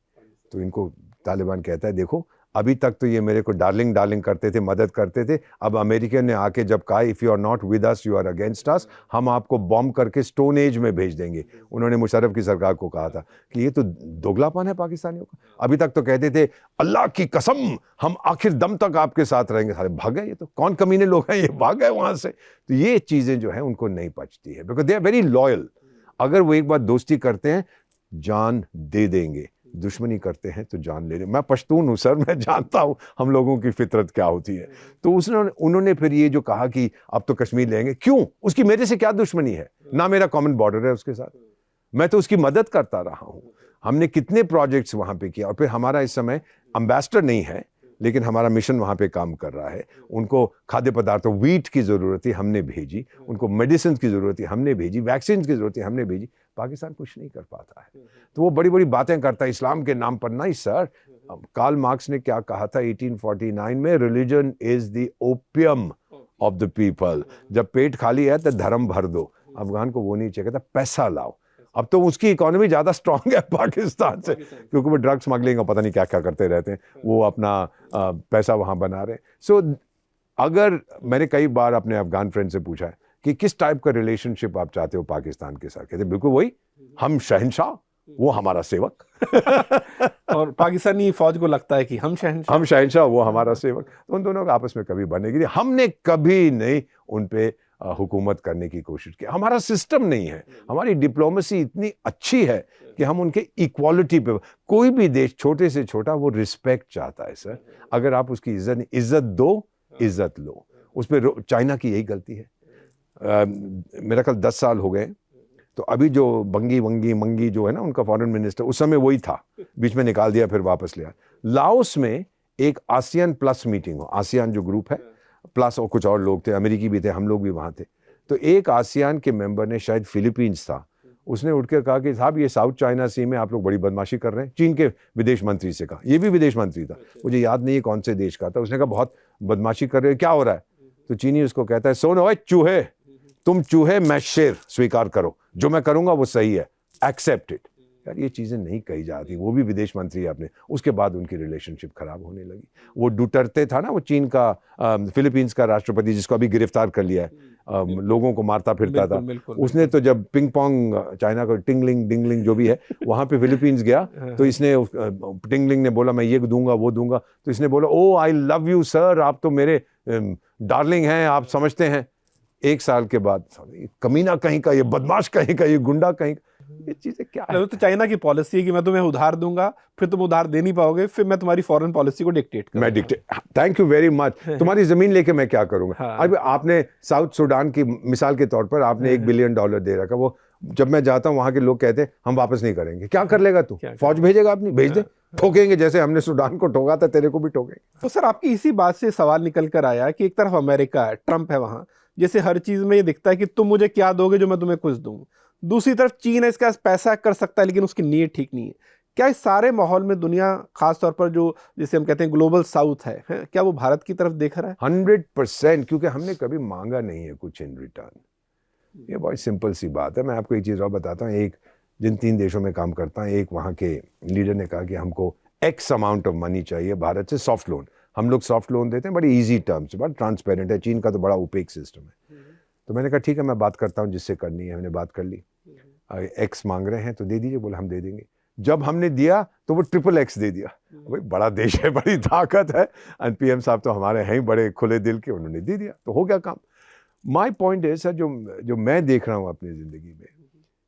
तो इनको तालिबान कहता है देखो, अभी तक तो ये मेरे को डार्लिंग डार्लिंग करते थे, मदद करते थे। अब अमेरिकन ने आके जब कहा if you are not with us you are against us, हम आपको बॉम्ब करके स्टोन एज में भेज देंगे। उन्होंने मुशर्रफ की सरकार को कहा था कि ये तो दोगलापन है पाकिस्तानियों का। अभी तक तो कहते थे अल्लाह की कसम हम आखिर दम तक आपके साथ रहेंगे, सारे भाग गए। ये तो कौन कमीने लोग हैं, ये भाग गए वहां से। तो ये चीजें जो है उनको नहीं पचती है, because they are very loyal. अगर वो एक बार दोस्ती करते हैं जान दे देंगे, दुश्मनी करते हैं तो जान ले रहे। मैं पश्तून हूँ सर, मैं जानता हूँ हम लोगों की फितरत क्या होती है। तो उन्होंने फिर ये जो कहा कि अब तो कश्मीर लेंगे, क्यों? उसकी मेरे से क्या दुश्मनी है? ना मेरा कॉमन बॉर्डर है उसके साथ, मैं तो उसकी मदद करता रहा हूँ। हमने कितने प्रोजेक्ट्स वहां पे किया, और फिर हमारा इस समय एम्बेसडर नहीं है लेकिन हमारा मिशन वहां पे काम कर रहा है। उनको खाद्य पदार्थों, व्हीट की जरूरत थी, हमने भेजी। उनको मेडिसिन की जरूरत थी, हमने भेजी। वैक्सीन की जरूरत थी, हमने भेजी। पाकिस्तान कुछ नहीं कर पाता है, तो वो बड़ी बड़ी बातें करता है इस्लाम के नाम पर। नहीं सर, कार्ल मार्क्स ने क्या कहा था 1849 में, religion is the opium of the people. जब पेट खाली है तो धर्म भर दो। अफगान को वो नहीं चाहिए, कहता पैसा लाओ। अब तो उसकी इकोनॉमी ज्यादा स्ट्रांग है पाकिस्तान से, क्योंकि वो ड्रग स्मगलिंग और पता नहीं क्या क्या करते रहते हैं, वो अपना पैसा वहां बना रहे हैं। सो अगर मैंने कई बार अपने अफगान फ्रेंड से पूछा है कि किस टाइप का रिलेशनशिप आप चाहते हो पाकिस्तान के साथ, कहते बिल्कुल वही, हम शहंशाह, वो हमारा सेवक। और पाकिस्तानी फौज को लगता है कि हम शहंशाह, वो हमारा सेवक। तो उन दोनों का आपस में कभी बनेगी नहीं। हमने कभी नहीं उन पे हुकूमत करने की कोशिश की। हमारा सिस्टम नहीं है, हमारी डिप्लोमेसी इतनी अच्छी है कि हम उनके इक्वालिटी पे, कोई भी देश छोटे से छोटा वो रिस्पेक्ट चाहता है सर। अगर आप उसकी इज्जत दो, इज्जत लो। उस पर चाइना की यही गलती है। मेरा ख्याल 10 साल हो गए, तो अभी जो मंगी जो है ना उनका फॉरेन मिनिस्टर, उस समय वही था, बीच में निकाल दिया फिर वापस लिया। लाओस में एक आसियान प्लस मीटिंग हो, आसियान जो ग्रुप है प्लस, और कुछ और लोग थे, अमेरिकी भी थे, हम लोग भी वहां थे। तो एक आसियान के मेंबर ने, शायद फिलीपींस था, उसने उठ के कहा कि साहब ये साउथ चाइना सी में आप लोग बड़ी बदमाशी कर रहे हैं। चीन के विदेश मंत्री से कहा, ये भी विदेश मंत्री था, मुझे याद नहीं है कौन से देश का था। उसने कहा बहुत बदमाशी कर रहे हो, क्या हो रहा है? तो चीनी उसको कहता है, सुनो चूहे, तुम चूहे मैं शेर, स्वीकार करो, जो मैं करूंगा वो सही है, एक्सेप्ट इट। यार ये चीजें नहीं कही जाती। वो भी विदेश मंत्री है अपने, उसके बाद उनकी रिलेशनशिप खराब होने लगी। वो डुटर्ते था ना, वो चीन का फिलीपींस का राष्ट्रपति, जिसको अभी गिरफ्तार कर लिया है, लोगों को मारता फिरता था। उसने तो जब पिंग पोंग, चाइना का टिंगलिंग डिंगलिंग जो भी है, वहां पे फिलीपींस गया, तो इसने टिंगलिंग ने बोला मैं ये दूंगा वो दूंगा, तो इसने बोला ओ आई लव यू सर, आप तो मेरे डार्लिंग हैं, आप समझते हैं। 1 साल के बाद कमीना कहीं का, ये बदमाश कहीं का, ये गुंडा कहीं का, ये चीजें क्या है? तो चाइना की पॉलिसी है कि मैं तुम्हें उधार दूंगा, फिर तुम उधार दे नहीं पाओगे, फिर मैं तुम्हारी फॉरेन पॉलिसी को डिक्टेट करूंगा। Thank you very much. तुम्हारी जमीन लेके मैं क्या करूंगा? हाँ। अभी आपने साउथ सुडान की मिसाल के तौर पर आपने $1 बिलियन दे रखा। वो जब मैं जाता हूं वहां के लोग कहते हैं हम वापस नहीं करेंगे। क्या कर लेगा तू? फौज भेजेगा अपनी? भेज दे, ठोकेंगे, जैसे हमने सुडान को ठोका था तेरे को भी ठोकेंगे। तो सर आपकी इसी बात से सवाल निकल कर आया कि एक तरफ अमेरिका है, ट्रंप है वहां, जैसे हर चीज में ये दिखता है कि तुम मुझे क्या दोगे जो मैं तुम्हें कुछ दूं। दूसरी तरफ चीन है, इसका पैसा कर सकता है लेकिन उसकी नीयत ठीक नहीं है। क्या इस सारे माहौल में दुनिया, खासतौर पर जो जिसे हम कहते हैं ग्लोबल साउथ है, क्या वो भारत की तरफ देख रहा है? 100%, क्योंकि हमने कभी मांगा नहीं है कुछ इन रिटर्न। ये बहुत सिंपल सी बात है। मैं आपको एक चीज़ और बताता हूँ। एक जिन 3 देशों में काम करता है, एक वहाँ के लीडर ने कहा कि हमको एक्स अमाउंट ऑफ मनी चाहिए भारत से, सॉफ्ट लोन। हम लोग सॉफ्ट लोन देते हैं, बड़ी इजी टर्म्स, बड़ा ट्रांसपेरेंट है। चीन का तो बड़ा ओपेक सिस्टम है। तो मैंने कहा ठीक है, मैं बात करता हूँ जिससे करनी है। हमने बात कर ली, एक्स मांग रहे हैं तो दे दीजिए। बोला हम दे देंगे। जब हमने दिया तो वो XXX दे दिया। भाई बड़ा देश है, बड़ी ताकत है, एंड पीएम साहब तो हमारे हैं ही बड़े खुले दिल के, उन्होंने दे दिया तो हो गया काम। माय पॉइंट है सर, जो मैं देख रहा हूँ अपनी जिंदगी में,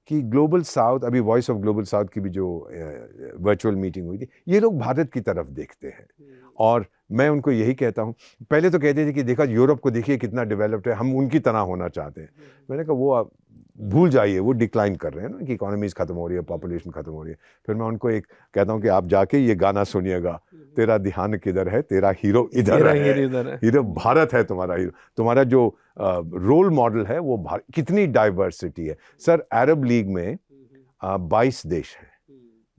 कि ग्लोबल साउथ, अभी वॉइस ऑफ ग्लोबल साउथ की भी जो वर्चुअल मीटिंग हुई थी, ये लोग भारत की तरफ देखते हैं। और मैं उनको यही कहता हूँ, पहले तो कहते थे कि देखा यूरोप को देखिए कितना डेवलप्ड है, हम उनकी तरह होना चाहते हैं। मैंने कहा वो आप भूल जाइए, वो डिक्लाइन कर रहे हैं ना, कि इकोनॉमीज खत्म हो रही है, पॉपुलेशन खत्म हो रही है। फिर मैं उनको एक कहता हूँ कि आप जाके ये गाना सुनिएगा, तेरा ध्यान किधर है, तेरा हीरो इधर है, हीरो भारत है तुम्हारा हीरो। तुम्हारा जो रोल मॉडल है वो कितनी डाइवर्सिटी है सर। अरब लीग में 22 देश हैं,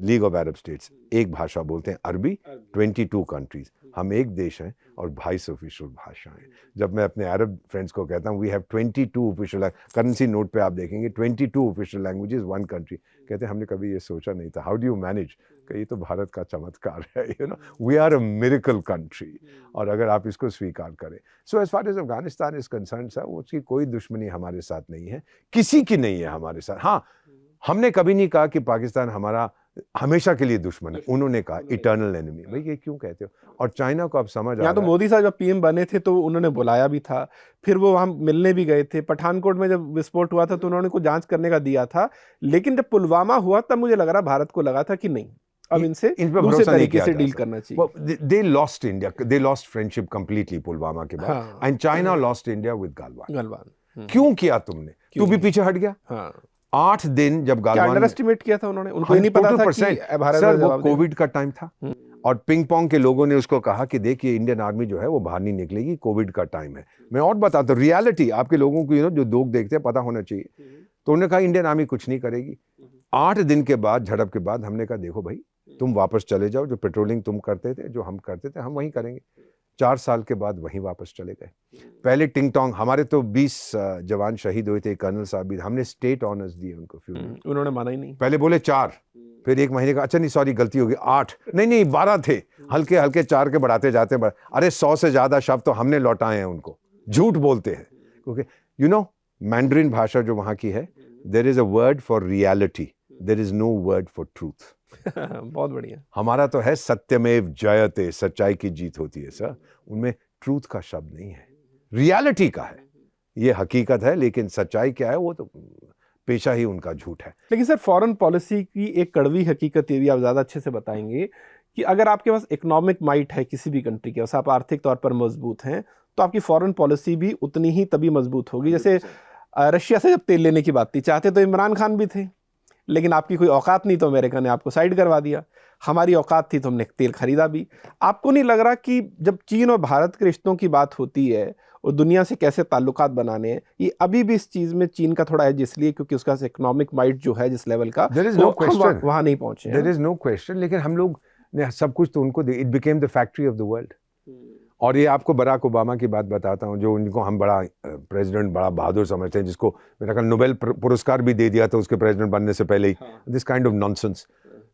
लीग ऑफ अरब स्टेट्स, एक भाषा बोलते हैं अरबी, 22 कंट्रीज। हम एक देश हैं और 22 ऑफिशियल भाषाएं। जब मैं अपने अरब फ्रेंड्स को कहता हूँ we have 22 official, currency note पे आप देखेंगे 22 ऑफिशियल लैंग्वेजेस, 1 कंट्री। कहते हैं हमने कभी ये सोचा नहीं था। How do you manage? कि ये तो भारत का चमत्कार है, you know, we are a miracle country, और अगर आप इसको स्वीकार करें। So as far as Afghanistan is concern sir, उसकी कोई दुश्मनी हमारे साथ नहीं है, किसी की नहीं है हमारे साथ। हाँ, हमने कभी नहीं कहा कि पाकिस्तान हमारा हमेशा के लिए दुश्मन है, उन्होंने कहा इटर्नल एनिमी। भाई ये क्यों कहते हो? और चाइना को अब समझ आ यहाँ तो रहा है। मोदी साहब जब पीएम बने थे तो उन्होंने बुलाया भी था, फिर वो वहां मिलने भी गए थे। पठानकोट में जब विस्फोट हुआ था तो उन्होंने कुछ जांच करने का दिया था, लेकिन जब पुलवामा हुआ तब मुझे लग रहा भारत को लगा था कि नहीं, अब इनसे इन पे दूसरे भरोसा नहीं तरीके किया से जा डील सकता। करना चाहिए। They lost India, they lost friendship completely Pulwama के बाद, हाँ। And China lost India with Galwan. Galwan क्यों किया तुमने? तू भी पीछे हट गया। हाँ, 8 दिन जब क्या गालवान अंडर एस्टिमेट किया था उन्होंने? उनको ये नहीं पता था कि भारत सर, वो जवाब देगा। कोविड का टाइम था, और पिंग पोंग के लोगों ने उसको कहा कि देखिए इंडियन आर्मी जो है वो बाहर नहीं निकलेगी, कोविड का टाइम है। मैं और बताता हूँ रियलिटी, आपके लोगों को जो लोग देखते हैं पता होना चाहिए। तो उन्होंने कहा इंडियन आर्मी कुछ नहीं करेगी। 8 दिन के बाद, झड़प के बाद, हमने कहा देखो भाई तुम वापस चले जाओ, जो पेट्रोलिंग तुम करते थे, जो हम करते थे, हम वहीं करेंगे। 4 साल के बाद वहीं वापस चले गए। पहले टिंग टोंग, हमारे तो 20 जवान शहीद हुए थे, कर्नल साहब भी, हमने स्टेट ऑनर्स दिए उनको। उन्होंने माना ही नहीं। पहले बोले 4, फिर 1 महीने का, अच्छा नहीं सॉरी गलती हो गई, 8 नहीं 12 थे, हल्के हल्के 4 के बढ़ाते जाते। अरे 100 से ज्यादा शब्द तो हमने लौटाए हैं उनको। झूठ बोलते हैं, क्योंकि यू नो मैंड्रिन भाषा जो वहां की है, there is a word for reality, there is no word for truth. बहुत बढ़िया। हमारा तो है सत्यमेव जयते, सच्चाई की जीत होती है सर। उनमें ट्रूथ का शब्द नहीं है, रियलिटी का है, ये हकीकत है। लेकिन सच्चाई क्या है वो तो पेशा ही उनका झूठ है। लेकिन सर फॉरेन पॉलिसी की एक कड़वी हकीकत ये भी आप ज़्यादा अच्छे से बताएंगे कि अगर आपके पास इकोनॉमिक माइट है किसी भी कंट्री के पास, आप आर्थिक तौर पर मजबूत हैं, तो आपकी फॉरेन पॉलिसी भी उतनी ही तभी मजबूत होगी। जैसे रशिया से जब तेल लेने की बात थी, चाहते तो इमरान खान भी थे, लेकिन आपकी कोई औकात नहीं तो अमेरिका ने आपको साइड करवा दिया। हमारी औकात थी तो हमने तेल खरीदा भी। आपको नहीं लग रहा कि जब चीन और भारत के रिश्तों की बात होती है और दुनिया से कैसे ताल्लुकात बनाने हैं, ये अभी भी इस चीज में चीन का थोड़ा एज इसलिए क्योंकि उसका इकोनॉमिक माइट जो है जिस लेवल का, वहां नहीं पहुंचे। There is no question. लेकिन हम लोग ने सब कुछ तो उनको, it became the factory of the world. और ये आपको बराक ओबामा की बात बताता हूँ, जो उनको हम बड़ा प्रेसिडेंट, बड़ा बहादुर समझते हैं, जिसको मेरा ख्याल नोबेल पुरस्कार भी दे दिया था उसके प्रेसिडेंट बनने से पहले ही। This kind of nonsense.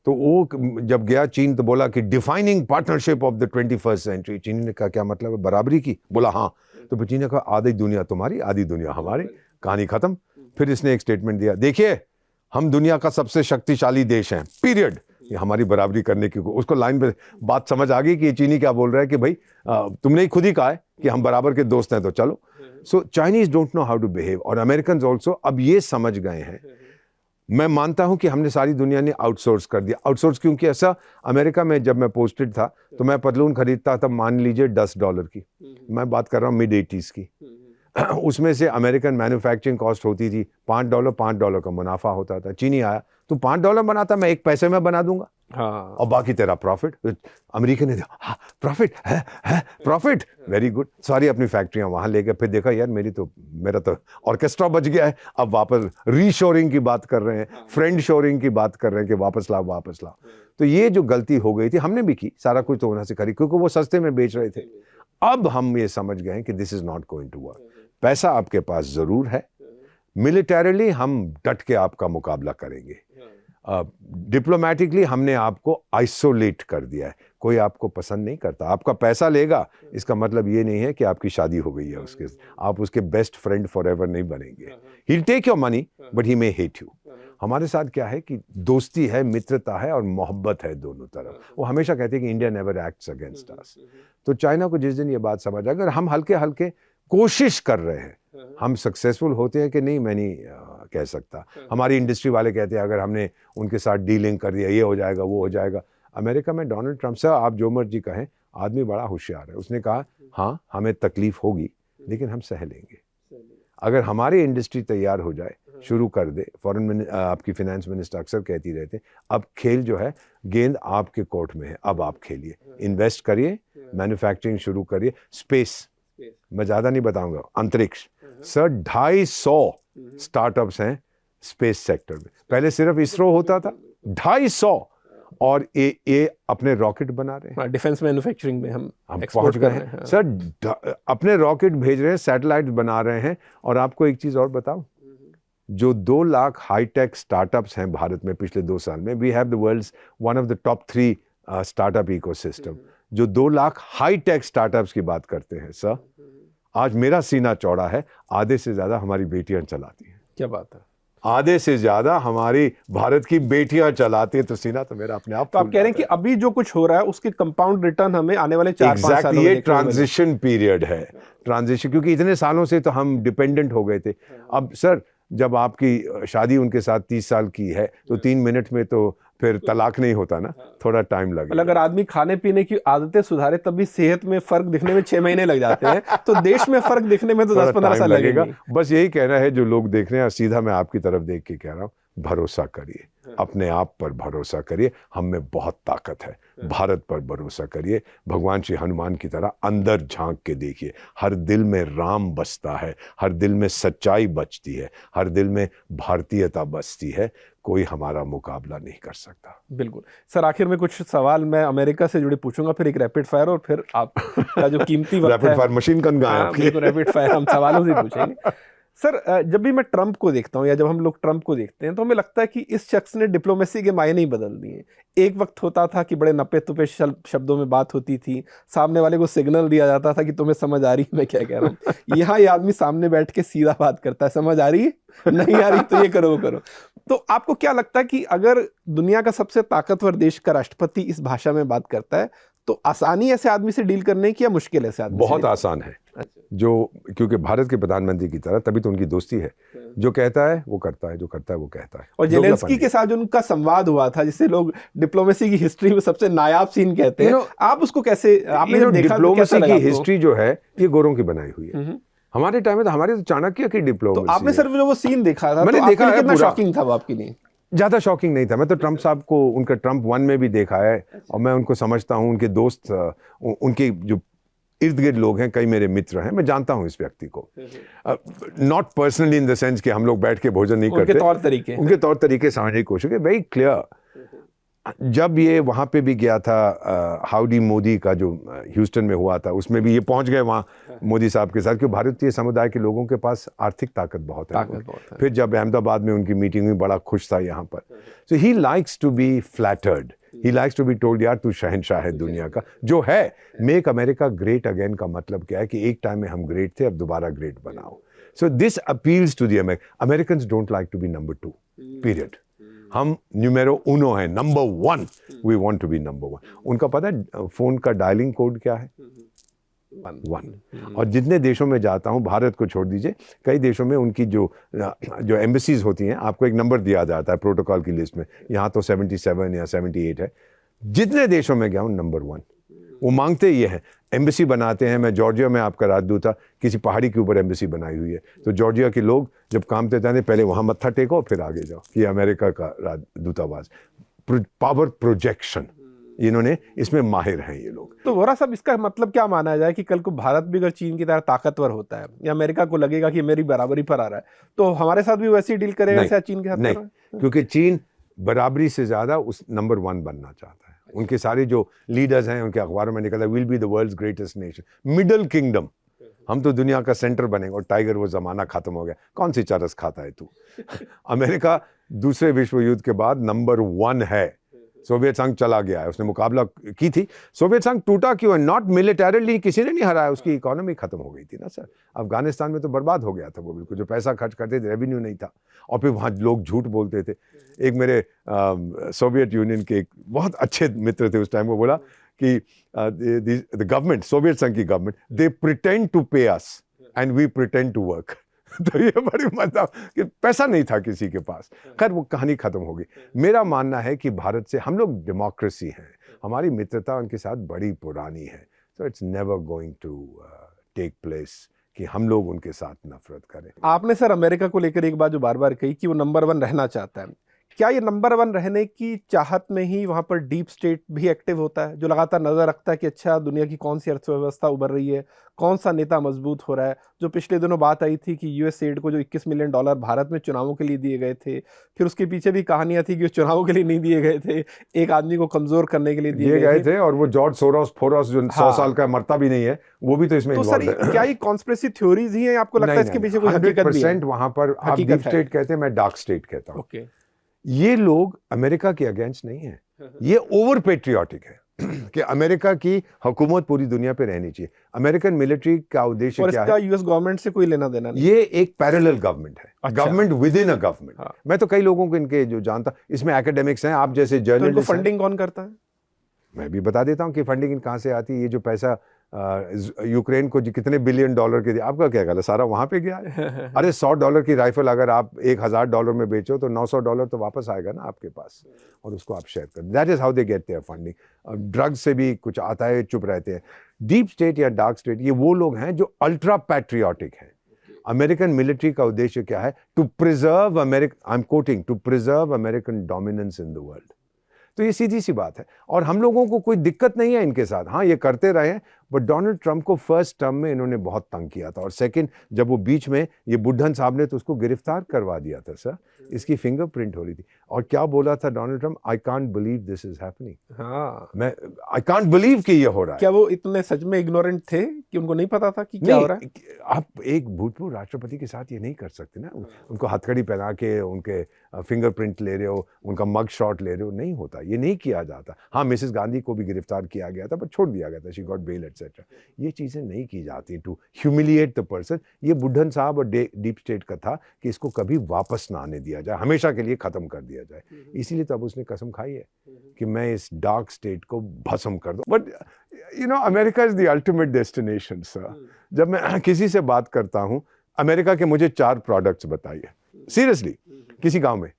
तो वो जब गया चीन तो बोला कि defining partnership of the 21st century. Chin ने कहा क्या मतलब है, बराबरी की? बोला हाँ। तो फिर चीन ने कहा आधी दुनिया तुम्हारी, आधी दुनिया हमारी, कहानी खत्म। फिर इसने एक स्टेटमेंट दिया, देखिए हम दुनिया का सबसे शक्तिशाली देश हैं, पीरियड। ये हमारी बराबरी करने की, उसको लाइन पे बात समझ आ गई कि ये चीनी क्या बोल रहा है कि भाई तुमने ही खुद ही कहा है कि हम बराबर के दोस्त हैं, तो चलो। So Chinese don't know how to behave, और अमेरिकन ऑल्सो अब ये समझ गए हैं। मैं मानता हूं कि हमने सारी दुनिया ने आउटसोर्स कर दिया। आउटसोर्स क्योंकि ऐसा, अमेरिका में जब मैं पोस्टेड था तो मैं पतलून खरीदता था, मान लीजिए $10 की, मैं बात कर रहा हूँ मिड-80s की। उसमें से अमेरिकन मैन्युफैक्चरिंग कॉस्ट होती थी $5, $5 का मुनाफा होता था। चीनी आया, तू $5 बनाता, मैं 1 पैसे में बना दूंगा, हाँ, और बाकी तेरा प्रॉफिट। अमेरिकन ने हाँ प्रॉफिट है प्रॉफिट, वेरी गुड, सारी अपनी फैक्ट्रियां वहां ले गए। फिर देखा यार मेरा तो ऑर्केस्ट्रा बज गया है। अब वापस रीशोरिंग की बात कर रहे हैं, फ्रेंड शोरिंग की बात कर रहे हैं कि वापस लाओ। तो ये जो गलती हो गई थी हमने भी की, सारा कुछ तो वहां से खरीद, क्योंकि वो सस्ते में बेच रहे थे। अब हम ये समझ गए कि this is not going to work. पैसा आपके पास जरूर है, मिलिटरीली हम डट के आपका मुकाबला करेंगे, डिप्लोमेटिकली हमने आपको आइसोलेट कर दिया है। कोई आपको पसंद नहीं करता, आपका पैसा लेगा, इसका मतलब ये नहीं है कि आपकी शादी हो गई है उसके, आप उसके बेस्ट फ्रेंड फॉरएवर नहीं बनेंगे। He will take your money but he may hate you. हमारे साथ क्या है कि दोस्ती है, मित्रता है और मोहब्बत है दोनों तरफ। वो हमेशा कहते हैं कि India never acts against us. तो चाइना को जिस दिन ये बात समझ, अगर हम हल्के हल्के कोशिश कर रहे हैं, हम सक्सेसफुल होते हैं कि नहीं मैं नहीं कह सकता। हमारी इंडस्ट्री वाले कहते हैं अगर हमने उनके साथ डीलिंग कर दिया, ये हो जाएगा वो हो जाएगा। अमेरिका में डोनाल्ड ट्रंप से आप जो मर्जी कहें, आदमी बड़ा होशियार है। उसने कहा हाँ हमें तकलीफ होगी लेकिन हम सह लेंगे। अगर हमारी इंडस्ट्री तैयार हो जाए, शुरू कर दे, आपकी फाइनेंस मिनिस्टर अक्सर कहती रहते, अब खेल जो है गेंद आपके कोर्ट में है, अब आप खेलिए, इन्वेस्ट करिए, मैन्युफैक्चरिंग शुरू करिए। स्पेस, मैं ज्यादा नहीं बताऊंगा, अंतरिक्ष सर 250 स्टार्टअप्स हैं स्पेस सेक्टर में। पहले सिर्फ इसरो होता था, 250, और ये अपने रॉकेट बना रहे हैं। डिफेंस मैन्युफैक्चरिंग में हम पहुंच गए हैं सर, अपने रॉकेट भेज रहे हैं, सैटेलाइट बना रहे हैं। और आपको एक चीज और बताऊं, जो 2 लाख हाईटेक स्टार्टअप्स हैं भारत में पिछले 2 साल में, we have the world's one of the top 3 startup ecosystem. जो 2 लाख हाईटेक स्टार्टअप्स की बात करते हैं सर, आज मेरा सीना चौड़ा है, आधे से ज्यादा हमारी बेटियां चलाती हैं। क्या बात है। आधे से ज्यादा हमारी भारत की बेटियां चलाती हैं, तो सीना तो मेरा अपने आप। तो आप कह रहे हैं कि अभी जो कुछ हो रहा है उसके कंपाउंड रिटर्न हमें आने वाले 4-5 सालों में ये ट्रांजिशन पीरियड है, ट्रांजिशन, क्योंकि इतने सालों से तो हम डिपेंडेंट हो गए थे। अब सर जब आपकी शादी उनके साथ 30 साल की है तो 3 मिनट में तो फिर तलाक नहीं होता ना, थोड़ा टाइम लगेगा। अगर आदमी खाने पीने की आदतें सुधारे तब भी सेहत में फर्क दिखने में 6 महीने लग जाते हैं, तो देश में फर्क दिखने में तो 10-15 साल लगेगा। बस यही कहना है जो लोग देख रहे हैं, सीधा मैं आपकी तरफ देख के कह रहा हूँ, भरोसा करिए, अपने आप पर भरोसा करिए, हम में बहुत ताकत है। भारत पर भरोसा करिए, भगवान श्री हनुमान की तरह अंदर झांक के देखिए, हर दिल में राम बसता है, हर दिल में सच्चाई बचती है, हर दिल में भारतीयता बसती है, कोई हमारा मुकाबला नहीं कर सकता। बिल्कुल सर, आखिर में कुछ सवाल मैं अमेरिका से जुड़े पूछूंगा, फिर एक रैपिड फायर, और फिर आपका जो कीमती वक्त है, रैपिड फायर मशीन गन कहाँ है आपकी? रैपिड फायर हम सवालों से पूछेंगे। सर जब भी मैं ट्रंप को देखता हूँ या जब हम लोग ट्रंप को देखते हैं तो हमें लगता है कि इस शख्स ने डिप्लोमेसी के मायने ही बदल दिए। एक वक्त होता था कि बड़े नपे तुपे शब्दों में बात होती थी, सामने वाले को सिग्नल दिया जाता था कि तुम्हें समझ आ रही है मैं क्या कह रहा हूँ। यहाँ ये आदमी सामने बैठ के सीधा बात करता है, समझ आ रही है, नहीं आ रही तो ये करो वो करो। तो आपको क्या लगता है कि अगर दुनिया का सबसे ताकतवर देश का राष्ट्रपति इस भाषा में बात करता है तो आसानी ऐसे आदमी से डील करने की या मुश्किल ऐसे आदमी? बहुत आसान है। जो क्योंकि भारत के प्रधानमंत्री की तरह, तभी तो उनकी दोस्ती है। जो कहता है वो करता है, जो करता है वो कहता है। और जेलेंस्की के साथ जो उनका संवाद हुआ था, जिसे लोग डिप्लोमेसी की हिस्ट्री में सबसे नायाब सीन कहते हैं, आप उसको कैसे, आपने जब देखा डिप्लोमेसी की हिस्ट्री जो है ये गोरों की बनाई हुई है। हमारे टाइम में तो हमारे तो चाणक्य की डिप्लोमेसी। तो आपने सिर्फ जो वो सीन देखा था, मैंने देखा है, कितना शॉकिंग था वो आपके लिए? ज्यादा शॉकिंग नहीं था। मैं तो ट्रंप साहब को उनका ट्रंप 1 में भी देखा है, और मैं उनको समझता हूं, उनके दोस्त, उनके जो इर्द गिर्द लोग हैं, कई मेरे मित्र हैं, मैं जानता हूं इस व्यक्ति को। Not personally in the sense कि हम लोग बैठ के भोजन नहीं करते, उनके तौर तरीके समझने की कोशिश है, वेरी क्लियर। जब ये वहां पे भी गया था, हाउडी मोदी का जो ह्यूस्टन में हुआ था, उसमें भी ये पहुंच गए वहां मोदी साहब के साथ, क्योंकि भारतीय समुदाय के लोगों के पास आर्थिक ताकत बहुत है। फिर जब अहमदाबाद में उनकी मीटिंग हुई, बड़ा खुश था यहाँ पर। So he likes to be flattered, he likes to be told, यार तू शहंशाह है दुनिया का। जो है मेक अमेरिका ग्रेट अगेन का मतलब क्या है कि एक टाइम में हम ग्रेट थे, अब दोबारा ग्रेट बनाओ। So this appeals to the Americans don't like to be number 2 period. हम न्यूमेरो उनो है, number 1, we want to be number 1। उनका पता है फोन का डायलिंग कोड क्या है? 1। और जितने देशों में जाता हूं, भारत को छोड़ दीजिए, कई देशों में उनकी जो एम्बेसीज होती हैं, आपको एक नंबर दिया जाता है प्रोटोकॉल की लिस्ट में। यहाँ तो 77 या 78 है। जितने देशों में गया हूं, नंबर 1 वो मांगते ये है। एम्बेसी बनाते हैं, मैं जॉर्जिया में आपका राजदूत था, किसी पहाड़ी के ऊपर एम्बेसी बनाई हुई है, तो जॉर्जिया के लोग जब काम पे जाते हैं, पहले वहां मत्था टेको फिर आगे जाओ। ये अमेरिका का दूतावास, पावर प्रोजेक्शन, इन्होंने इसमें माहिर हैं ये लोग। तो वोरा साहब, इसका मतलब क्या माना जाए कि कल को भारत भी अगर चीन की तरह ताकतवर होता है, या अमेरिका को लगेगा कि मेरी बराबरी पर आ रहा है, तो हमारे साथ भी वैसे ही डील करेगा जैसे चीन के साथ? नहीं, क्योंकि चीन बराबरी से ज्यादा उस नंबर 1 बनना चाहता है। उनके सारे जो लीडर्स हैं, उनके अखबारों में निकलता है, will be the world's greatest nation, middle kingdom, हम तो दुनिया का सेंटर बनेंगे। और टाइगर, वो जमाना खत्म हो गया, कौन सी चरस खाता है तू? अमेरिका दूसरे विश्व युद्ध के बाद नंबर 1 है। सोवियत संघ चला गया है, उसने मुकाबला की थी, सोवियत संघ टूटा क्यों? नॉट मिलिटरीली, किसी ने नहीं हराया, उसकी इकोनॉमी खत्म हो गई थी ना सर। अफगानिस्तान में तो बर्बाद हो गया था वो बिल्कुल, जो पैसा खर्च करते थे, रेवेन्यू नहीं था, और फिर वहाँ लोग झूठ बोलते थे। एक मेरे सोवियत यूनियन के एक बहुत अच्छे मित्र थे उस टाइम, वो बोला कि द गवर्नमेंट, सोवियत संघ की government, they pretend to pay us and we pretend to work. तो ये बड़ी मतलब कि पैसा नहीं था किसी के पास। खैर वो कहानी खत्म हो गई। मेरा मानना है कि भारत से, हम लोग डेमोक्रेसी हैं, हमारी मित्रता उनके साथ बड़ी पुरानी है, so it's never going to take place कि हम लोग उनके साथ नफरत करें। आपने सर अमेरिका को लेकर एक बात जो बार बार कही कि वो नंबर 1 रहना चाहता है, क्या ये नंबर 1 रहने की चाहत में ही वहां पर डीप स्टेट भी एक्टिव होता है, जो लगातार नजर रखता है कि अच्छा दुनिया की कौन सी अर्थव्यवस्था उभर रही है, कौन सा नेता मजबूत हो रहा है? जो पिछले दिनों बात आई थी कि यूएस एड को जो $21 मिलियन भारत में चुनावों के लिए दिए गए थे, फिर उसके पीछे भी कहानियां थी कि वो चुनावों के लिए नहीं दिए गए थे, एक आदमी को कमजोर करने के लिए दिए गए थे। और वो जॉर्ज फोरोस जो 100 साल का मरता भी नहीं है, वो भी तो इसमें तो सर इन्वॉल्व है। क्या ये कॉन्स्पिरेसी थ्योरीज ही हैं, आपको लगता है इसके पीछे कोई हकीकत भी है? 100% वहां पर आप हकीकत डीप है। स्टेट कहते हैं, मैं डार्क स्टेट कहता हूँ। ओके। ये लोग अमेरिका के अगेंस्ट नहीं है, ये ओवर पेट्रियाटिक है कि अमेरिका की हुकूमत पूरी दुनिया पे रहनी चाहिए। अमेरिकन मिलिट्री का उद्देश्य और क्या इसका है? यूएस गवर्नमेंट से कोई लेना देना नहीं। ये एक पैरेलल गवर्नमेंट है, अच्छा। Government with in a government. हाँ। मैं तो कई लोगों को इनके जो जानता, इसमें एकेडमिक्स हैं, आप जैसे तो इनको जर्नलिस्ट हैं। फंडिंग कौन करता है? मैं भी बता देता हूं कि फंडिंग कहां से आती है। ये जो पैसा यूक्रेन को कितने बिलियन डॉलर के दिए, आपका क्या ख्याल है, सारा वहां पे गया है? अरे $100 की राइफल अगर आप $1000 में बेचो तो $900 तो वापस आएगा ना आपके पास, और उसको आप शेयर कर। That is how they get their funding. Drugs से भी कुछ आता है, चुप रहते हैं। डीप स्टेट या डार्क स्टेट ये वो लोग हैं जो अल्ट्रा पैट्रियोटिक हैं। अमेरिकन मिलिट्री का उद्देश्य क्या है? To preserve American, I am quoting, to preserve American dominance in the world. तो ये सीधी सी बात है, और हम लोगों को कोई दिक्कत नहीं है इनके साथ। हाँ, ये करते रहे हैं, बट डोनाल्ड ट्रंप को फर्स्ट टर्म में इन्होंने बहुत तंग किया था, और सेकंड जब वो बीच में ये बुढ़न साहब ने तो उसको गिरफ्तार करवा दिया था सर, इसकी फिंगरप्रिंट हो रही थी। और क्या बोला था Donald Trump? I can't believe this is happening. हाँ, मैं आई कांट बिलीव कि ये हो रहा है। क्या वो इतने सच में इग्नोरेंट थे कि उनको नहीं पता था कि क्या हो रहा है? आप एक भूतपूर्व राष्ट्रपति के साथ ये नहीं कर सकते ना। उनको हथकड़ी पहना के उनके फिंगरप्रिंट ले रहे हो, उनका मग शॉट ले रहे हो, नहीं होता, ये नहीं किया जाता। हाँ, मिसेस गांधी को भी गिरफ्तार किया गया था, पर छोड़ दिया गया था, शी गॉट बेल एटसेट्रा। ये चीजें नहीं की जाती टू ह्यूमिलिएट द पर्सन। ये बुढ़न साहब और डीप स्टेट का था कि इसको कभी वापस ना आने दिया जाए, हमेशा के लिए खत्म कर दिया जाए। इसीलिए तब उसने कसम खाई है कि मैं इस डार्क स्टेट को भस्म कर दूं। But you know, America is the ultimate destination sir. जब मैं किसी से बात करता हूं अमेरिका के, मुझे 4 प्रोडक्ट्स बताइए सीरियसली, किसी गांव में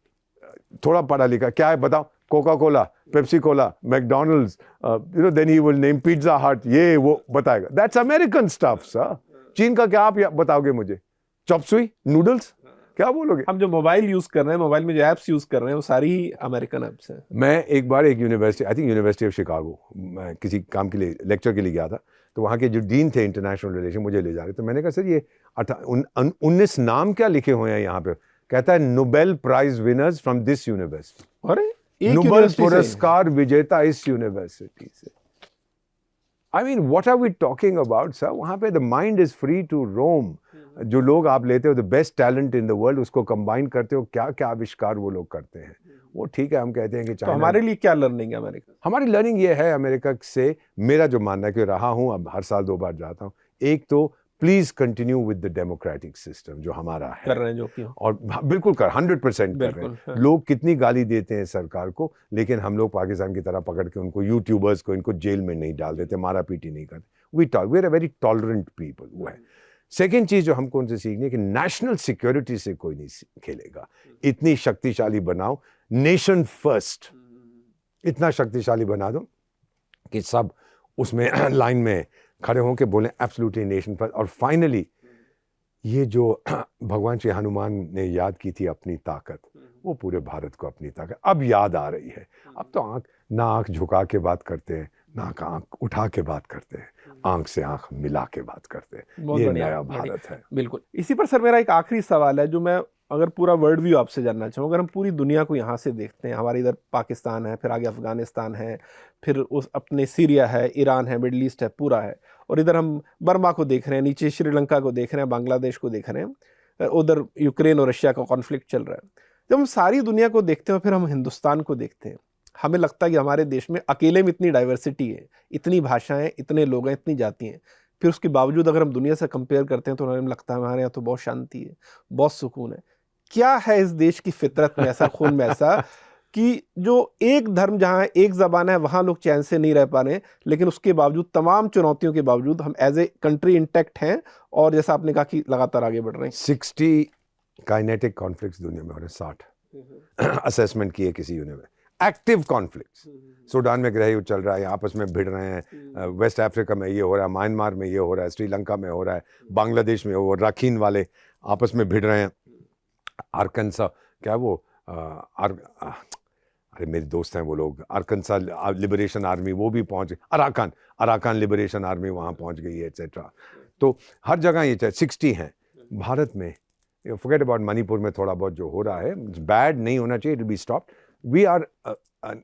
थोड़ा पढ़ा लिखा, क्या है बताओ? Coca Cola, Pepsi Cola, McDonald's, you know, then he will name Pizza Hut, ये वो बताएगा। That's American stuff sir. चीन का क्या आप बताओगे मुझे? चॉप सुई, नूडल्स, क्या बोलोगे? हम जो मोबाइल यूज कर रहे हैं, मोबाइल में जो एप्स यूज कर रहे हैं, वो सारी ही अमेरिकन एप्स हैं। मैं एक बार एक university, I think university of Chicago, मैं किसी काम के लिए लेक्चर के लिए गया था, तो वहाँ के जो डीन थे इंटरनेशनल रिलेशन मुझे ले जा रहे, तो मैंने कहा सर ये 19 नाम क्या लिखे हुए हैं यहाँ पे? कहता है Nobel prize winners from this university. अरे नोबेल पुरस्कार विजेता इस यूनिवर्सिटी से। I mean what are we talking about sir? वहाँ पे the mind is free to roam. जो लोग आप लेते हो the best talent in the world, उसको कंबाइन करते हो, क्या क्या आविष्कार वो लोग करते हैं। वो ठीक है, हम कहते हैं कि तो हमारे लिए क्या लर्निंग है अमेरिका? हमारी लर्निंग ये है अमेरिका से, मेरा जो मानना है कि रहा हूं, अब हर साल 2 बार जाता हूं, एक तो please continue with the democratic system जो हमारा है, कर रहे हैं जो कि, और बिल्कुल 100% कर रहे हैं। लोग कितनी गाली देते हैं सरकार को, लेकिन हम लोग पाकिस्तान की तरह पकड़ के उनको, यूट्यूबर्स को, इनको जेल में नहीं डाल देते, मारा पीटी नहीं करते। We are a very tolerant people, वो है। सेकेंड चीज जो हमको उनसे सीखनी है कि नेशनल सिक्योरिटी से कोई नहीं खेलेगा। इतनी शक्तिशाली बनाओ, नेशन फर्स्ट, इतना शक्तिशाली बना दो कि सब उसमें लाइन में खड़े होकर बोले एब्सोल्युटली नेशन फर्स्ट। और फाइनली ये जो भगवान श्री हनुमान ने याद की थी अपनी ताकत, वो पूरे भारत को अपनी ताकत अब याद आ रही है। अब तो आंख झुका के बात करते हैं, ना आंख उठा के बात करते हैं, आंख से आंख मिला के बात करते हैं। ये नया भारत है। बिल्कुल। इसी पर सर मेरा एक आखिरी सवाल है, जो मैं अगर पूरा वर्ल्ड व्यू आपसे जानना चाहूँ। अगर हम पूरी दुनिया को यहाँ से देखते हैं, हमारे इधर पाकिस्तान है, फिर आगे अफगानिस्तान है, फिर उस अपने सीरिया है, ईरान है, मिडल ईस्ट है, पूरा है, और इधर हम बर्मा को देख रहे हैं, नीचे श्रीलंका को देख रहे हैं, बांग्लादेश को देख रहे हैं, उधर यूक्रेन और रशिया का कॉन्फ्लिक्ट चल रहा है। जब हम सारी दुनिया को देखते हैं, फिर हम हिंदुस्तान को देखते हैं, हमें लगता है कि हमारे देश में अकेले में इतनी डाइवर्सिटी है, इतनी भाषाएं, इतने लोग हैं, इतनी जाति हैं, फिर उसके बावजूद अगर हम दुनिया से कंपेयर करते हैं तो हमें लगता है हमारे यहाँ तो बहुत शांति है, बहुत सुकून है। क्या है इस देश की फितरत में ऐसा, खून में ऐसा, कि जो एक धर्म जहाँ है, एक ज़बान है, वहाँ लोग चैन से नहीं रह पा रहे हैं, लेकिन उसके बावजूद, तमाम चुनौतियों के बावजूद, हम एज ए कंट्री इंटैक्ट हैं, और जैसा आपने कहा कि लगातार आगे बढ़ रहे हैं। 60 काइनेटिक कॉन्फ्लिक्ट्स दुनिया में हो रहे हैं, 60 असेसमेंट किए किसी यूनिट में। एक्टिव कॉन्फ्लिक्ट्स, सूडान में गृह युद्ध चल रहा है, आपस में भिड़ रहे हैं, वेस्ट अफ्रीका में ये हो रहा है, म्यांमार में ये हो रहा है, श्रीलंका में हो रहा है, बांग्लादेश में वो राखीन वाले आपस में भिड़ रहे हैं, आर्कनसा, क्या वो अरे मेरे दोस्त हैं वो लोग, अरकनसा लिबरेशन आर्मी वो भी पहुंच गई, अराकान लिबरेशन आर्मी वहाँ पहुंच गई है एट्सेट्रा। तो हर जगह ये 60 हैं। भारत में फॉरगेट अबाउट मणिपुर में थोड़ा बहुत जो हो रहा है बैड नहीं होना चाहिए, it will be stopped. We are an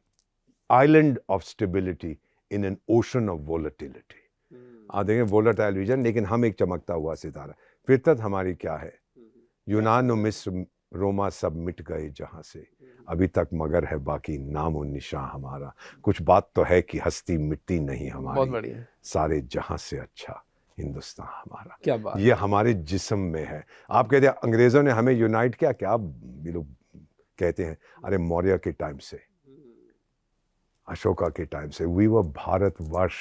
island of stability in an ocean of volatility. आप देखें वोलेटाइल रीजन, लेकिन हम एक चमकता हुआ सितारा। फितरत हमारी क्या है? यूनान और मिस्र रोमा सब मिट गए जहां से, अभी तक मगर है बाकी नाम और निशान हमारा। कुछ बात तो है कि हस्ती मिटती नहीं बहुत हमारी, बढ़िया। सारे जहां से अच्छा हिंदुस्तान हमारा। क्या बात, ये हमारे जिस्म में है। आप कहते हैं अंग्रेजों ने हमें यूनाइट किया, क्या ये लोग कहते हैं? अरे मौर्य के टाइम से, अशोका के टाइम से, वी वर भारतवर्ष।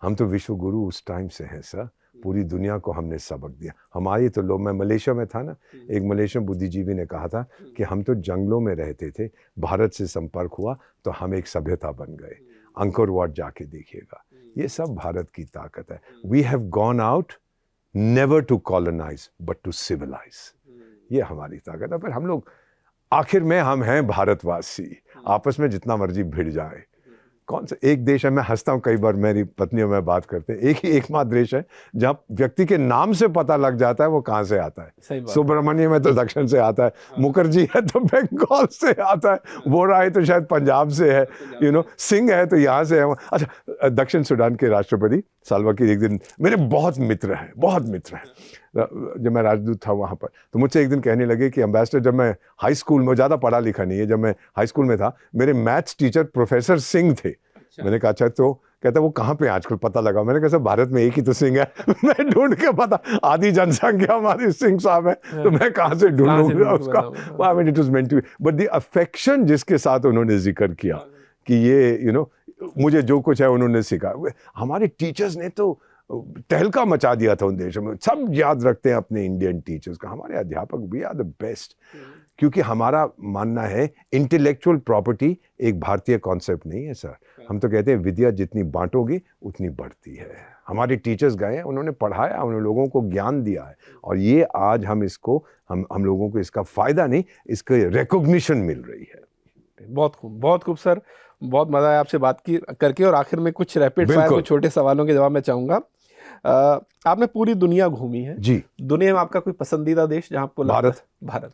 हम तो विश्व गुरु उस टाइम से हैं सर। पूरी दुनिया को हमने सबक दिया। हमारी तो लोग, मैं मलेशिया में था ना, एक मलेशियन बुद्धिजीवी ने कहा था कि हम तो जंगलों में रहते थे, भारत से संपर्क हुआ तो हम एक सभ्यता बन गए। अंकोर वाट जाके देखिएगा, ये सब भारत की ताकत है। We have gone out never to colonise but to civilise, ये हमारी ताकत है। पर हम लोग आखिर में हम हैं भारतवासी, आपस में जितना मर्जी भिड़ जाए। कौन सा एक देश है, मैं हंसता हूँ कई बार, मेरी पत्नी और मैं बात करते हैं, एकमात्र देश है जहाँ व्यक्ति के नाम से पता लग जाता है वो कहाँ से आता है। सुब्रमण्यम है तो दक्षिण से आता है, मुखर्जी है तो बंगाल से आता है, वोरा है तो शायद पंजाब से है, सिंह है तो यहाँ से है। अच्छा, दक्षिण सूडान के राष्ट्रपति साल्वा किर एक दिन, मेरे बहुत मित्र हैं। जब मैं राजदूत था वहाँ पर, तो मुझसे एक दिन कहने लगे कि एम्बेसडर, जब मैं हाई स्कूल में, ज़्यादा पढ़ा लिखा नहीं है, जब मैं हाई स्कूल में था, मेरे मैथ्स टीचर प्रोफेसर सिंह थे। मैंने कहा अच्छा, तो कहता वो कहाँ पे आजकल पता लगा? मैंने कहा सर भारत में एक ही तो सिंह है। मैं ढूंढ के पता, आधी जनसंख्या हमारी सिंह साहब है, तो मैं कहाँ से ढूंढूंगा उसका? I mean it was meant to be, but the affection जिसके साथ उन्होंने जिक्र किया कि ये मुझे जो कुछ है उन्होंने सिखा। हमारे टीचर्स ने तो तहलका मचा दिया था उन देशों में। सब याद रखते हैं अपने इंडियन टीचर्स का, हमारे अध्यापक, वी आर द बेस्ट। क्योंकि हमारा मानना है इंटेलेक्चुअल प्रॉपर्टी एक भारतीय कॉन्सेप्ट नहीं है सर। हम तो कहते हैं विद्या जितनी बांटोगे उतनी बढ़ती है। हमारे टीचर्स गए हैं, उन्होंने पढ़ाया, उन्होंने लोगों को ज्ञान दिया है, और ये आज हम इसको, हम लोगों को इसका फायदा नहीं, इसका रिकॉग्निशन मिल रही है। बहुत खूब सर, बहुत मजा आया आपसे बात करके। और आखिर में कुछ रैपिड फायर, कुछ छोटे सवालों के जवाब मैं चाहूंगा। आपने पूरी दुनिया घूमी है जी, दुनिया में आपका कोई पसंदीदा देश जहां आपको भारत?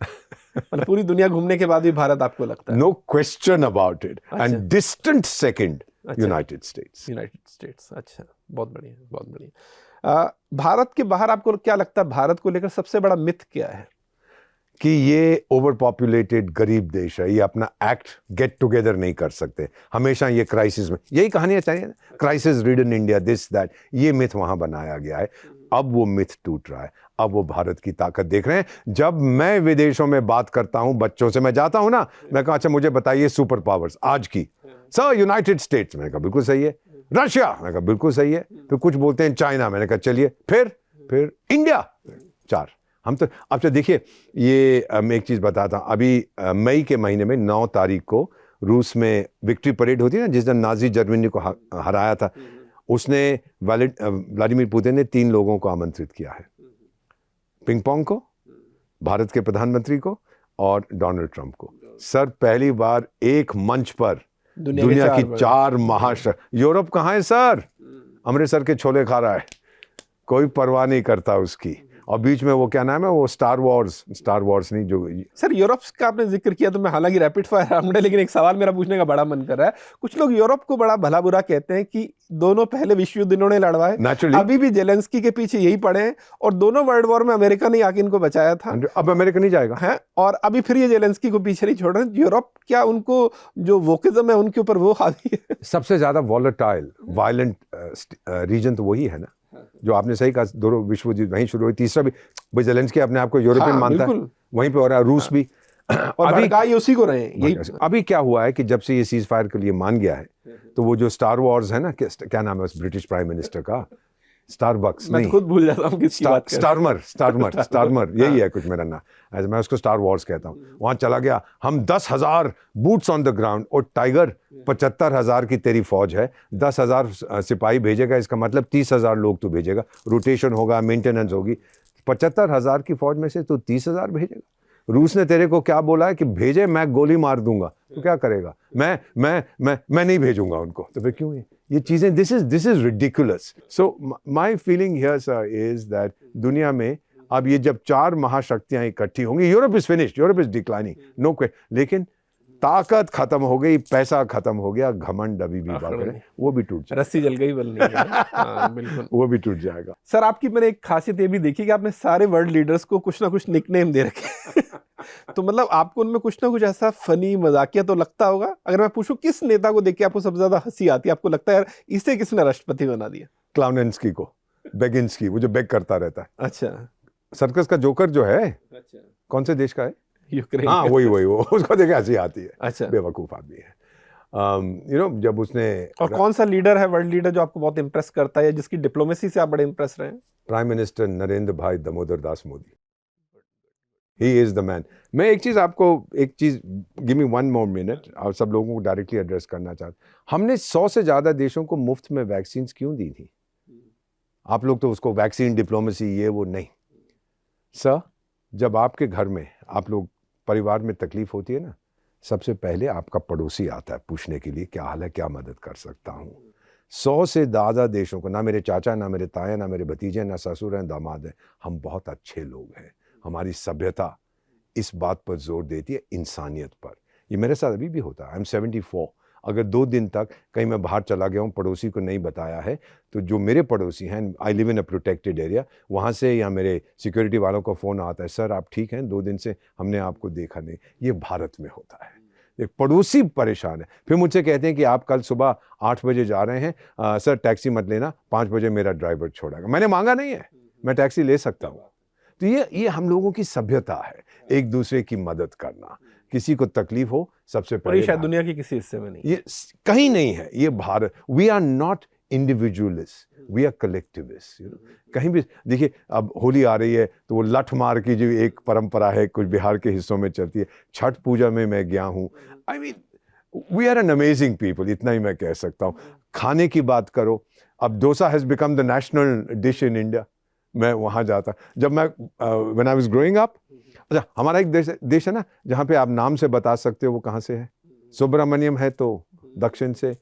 मतलब पूरी दुनिया घूमने के बाद भी भारत आपको लगता है? No question about it. And distant second United States. अच्छा, बहुत बढ़िया। भारत के बाहर आपको क्या लगता है, भारत को लेकर सबसे बड़ा मिथ क्या है? कि ये ओवर पॉपुलेटेड गरीब देश है, ये अपना एक्ट गेट टुगेदर नहीं कर सकते, हमेशा ये क्राइसिस में, यही कहानियां चाहिए, crisis ridden India, this that, ये मिथ वहां बनाया गया है। अब वो मिथ टूट रहा है, अब वो भारत की ताकत देख रहे हैं। जब मैं विदेशों में बात करता हूं बच्चों से, मैं जाता हूं ना, मैं कहा अच्छा मुझे बताइए सुपर पावर्स आज की, सर यूनाइटेड स्टेट्स, मैंने कहा बिल्कुल सही है, रशिया, मैंने कहा बिल्कुल सही है, फिर कुछ बोलते हैं चाइना, मैंने कहा चलिए, फिर इंडिया, 4। हम तो अब तो देखिए, ये मैं एक चीज़ बताता हूँ, अभी मई के महीने में 9 तारीख को रूस में विक्ट्री परेड होती है ना, जिस दिन नाजी जर्मनी को हराया था, उसने व्लादिमीर पुतिन ने 3 लोगों को आमंत्रित किया है, पिंगपोंग को, भारत के प्रधानमंत्री को और डोनाल्ड ट्रंप को। सर पहली बार एक मंच पर दुनिया की 4 महाशक्ति। यूरोप कहाँ है सर? अमृतसर के छोले खा रहा है, कोई परवाह नहीं करता उसकी। और बीच में वो क्या नाम है, वो स्टार वॉर्स नहीं जो। सर यूरोप का आपने जिक्र किया तो मैं, हालांकि रैपिड फायर हमने, लेकिन एक सवाल मेरा पूछने का बड़ा मन कर रहा है। कुछ लोग यूरोप को बड़ा भला बुरा कहते हैं कि दोनों पहले विश्व युद्ध इन्होंने लड़वाए, अभी भी जेलेंस्की के पीछे यही पड़े हैं, और दोनों वर्ल्ड वॉर में अमेरिका ने आके इनको बचाया था, अब अमेरिका नहीं जाएगा है, और अभी फिर ये जेलेंस्की को पीछे नहीं छोड़ रहे। यूरोप क्या, उनको जो वोकिज्म है उनके ऊपर वो हावी है? सबसे ज्यादा वॉलेटाइल वायलेंट रीजन तो वही है ना, जो आपने सही कहा, 2 विश्व युद्ध वहीं शुरू हुई, तीसरा भी भाई जेलेंस्की अपने आप को यूरोपियन मानता है, वहीं पे हो रहा है, रूस भी, और अभी उसी को रहे हैं। अभी क्या हुआ है कि जब से ये सीज फायर के लिए मान गया है, तो वो जो स्टार वॉर्स है ना, क्या नाम है उस ब्रिटिश प्राइम मिनिस्टर का, स्टारबक्स नहीं, मैं खुद भूल जाता हूँ किसकी बात कर रहे हैं। स्टारमर यही है कुछ मेरा नाम, ऐसे मैं उसको स्टार वॉर्स कहता हूँ। वहां चला गया, हम 10,000 बूट्स ऑन द ग्राउंड, और टाइगर 75,000 की तेरी फौज है, 10,000 सिपाही भेजेगा, इसका मतलब 30,000 लोग तो भेजेगा, रोटेशन होगा, मेंटेनेंस होगी, 75,000 की फौज में से तो 30,000 भेजेगा। रूस ने तेरे को क्या बोला है कि भेजे, मैं गोली मार दूंगा, तो क्या करेगा? मैं नहीं भेजूंगा उनको, तो फिर क्यों ये चीजें? This is ridiculous. So my feeling here sir is that दुनिया में अब ये जब 4 महाशक्तियां इकट्ठी होंगी, Europe is finished, Europe is declining, no question, लेकिन ताकत खत्म हो गई, पैसा खत्म हो गया, घमंड अभी भी बाकी है, वो भी टूट जाएगा. रस्सी जल गई बल नहीं है. हाँ, बिल्कुल. वो भी टूट जाएगा. सर, आपकी मैंने एक खासियत ये भी देखी कि आपने सारे वर्ल्ड लीडर्स को कुछ ना कुछ निकनेम दे रखे. तो मतलब आपको उनमें कुछ ना कुछ ऐसा फनी मजाकिया तो लगता होगा. अगर मैं पूछूं किस नेता को देख के आपको सबसे ज्यादा हंसी आती है, आपको लगता है यार इसे किसने राष्ट्रपति बना दिया? क्लाउनेंस्की को, बेगिंस्की, वो जो बेग करता रहता है. अच्छा. सर्कस का जोकर जो है, अच्छा. कौन से देश का है? यूक्रेन. हाँ, वही वो उसको देखे हंसी आती है. अच्छा. बेवकूफ आदमी है. जब उसने, और कौन सा लीडर है, वर्ल्ड लीडर, जो आपको बहुत इंप्रेस करता है या जिसकी डिप्लोमेसी से आप बड़े इंप्रेस रहे हैं? Prime minister Narendra Bhai Damodar Das Modi. He is the man. मैं एक चीज गिव मी 1 more minute, और सब लोगों को डायरेक्टली एड्रेस करना चाहता. हमने 100 से ज्यादा देशों को मुफ्त में वैक्सीन क्यों दी थी? आप लोग तो उसको वैक्सीन डिप्लोमेसी ये वो नहीं. सर, जब आपके घर में, आप लोग परिवार में तकलीफ होती है ना, सबसे पहले आपका पड़ोसी आता है पूछने के लिए क्या हाल है, क्या मदद कर सकता हूँ. 100 से ज्यादा देशों को, ना मेरे चाचा, ना मेरे ताया, ना मेरे भतीजे, ना ससुर हैं, दामाद हैं, हम बहुत अच्छे लोग हैं. हमारी सभ्यता इस बात पर जोर देती है, इंसानियत पर. ये मेरे साथ अभी भी होता है. I am 74. अगर 2 दिन तक कहीं मैं बाहर चला गया हूँ, पड़ोसी को नहीं बताया है, तो जो मेरे पड़ोसी हैं, I live in a protected area, वहाँ से या मेरे सिक्योरिटी वालों का फ़ोन आता है, सर आप ठीक हैं, 2 दिन से हमने आपको देखा नहीं. ये भारत में होता है. एक पड़ोसी परेशान है, फिर मुझसे कहते हैं कि आप कल सुबह 8 बजे जा रहे हैं, सर टैक्सी मत लेना, 5 बजे मेरा ड्राइवर छोड़ेगा. मैंने मांगा नहीं है, मैं टैक्सी ले सकता हूँ. तो ये हम लोगों की सभ्यता है, एक दूसरे की मदद करना. किसी को तकलीफ हो, सबसे पहले, शायद दुनिया के किसी हिस्से में नहीं, ये कहीं नहीं है. ये Bharat, we are not individualist, we are collectivist. कहीं भी देखिए, अब होली आ रही है तो वो लठ मार की जो एक परंपरा है, कुछ बिहार के हिस्सों में चलती है. छठ पूजा में मैं गया हूँ. I mean, we are an amazing people, इतना ही मैं कह सकता हूँ. खाने की बात करो, अब dosa has become the national dish in India. मैं वहाँ जाता, जब मैं when I was growing up. अच्छा, हमारा एक देश है ना जहाँ पे आप नाम से बता सकते हो वो कहाँ से है. सुब्रमण्यम है तो दक्षिण से,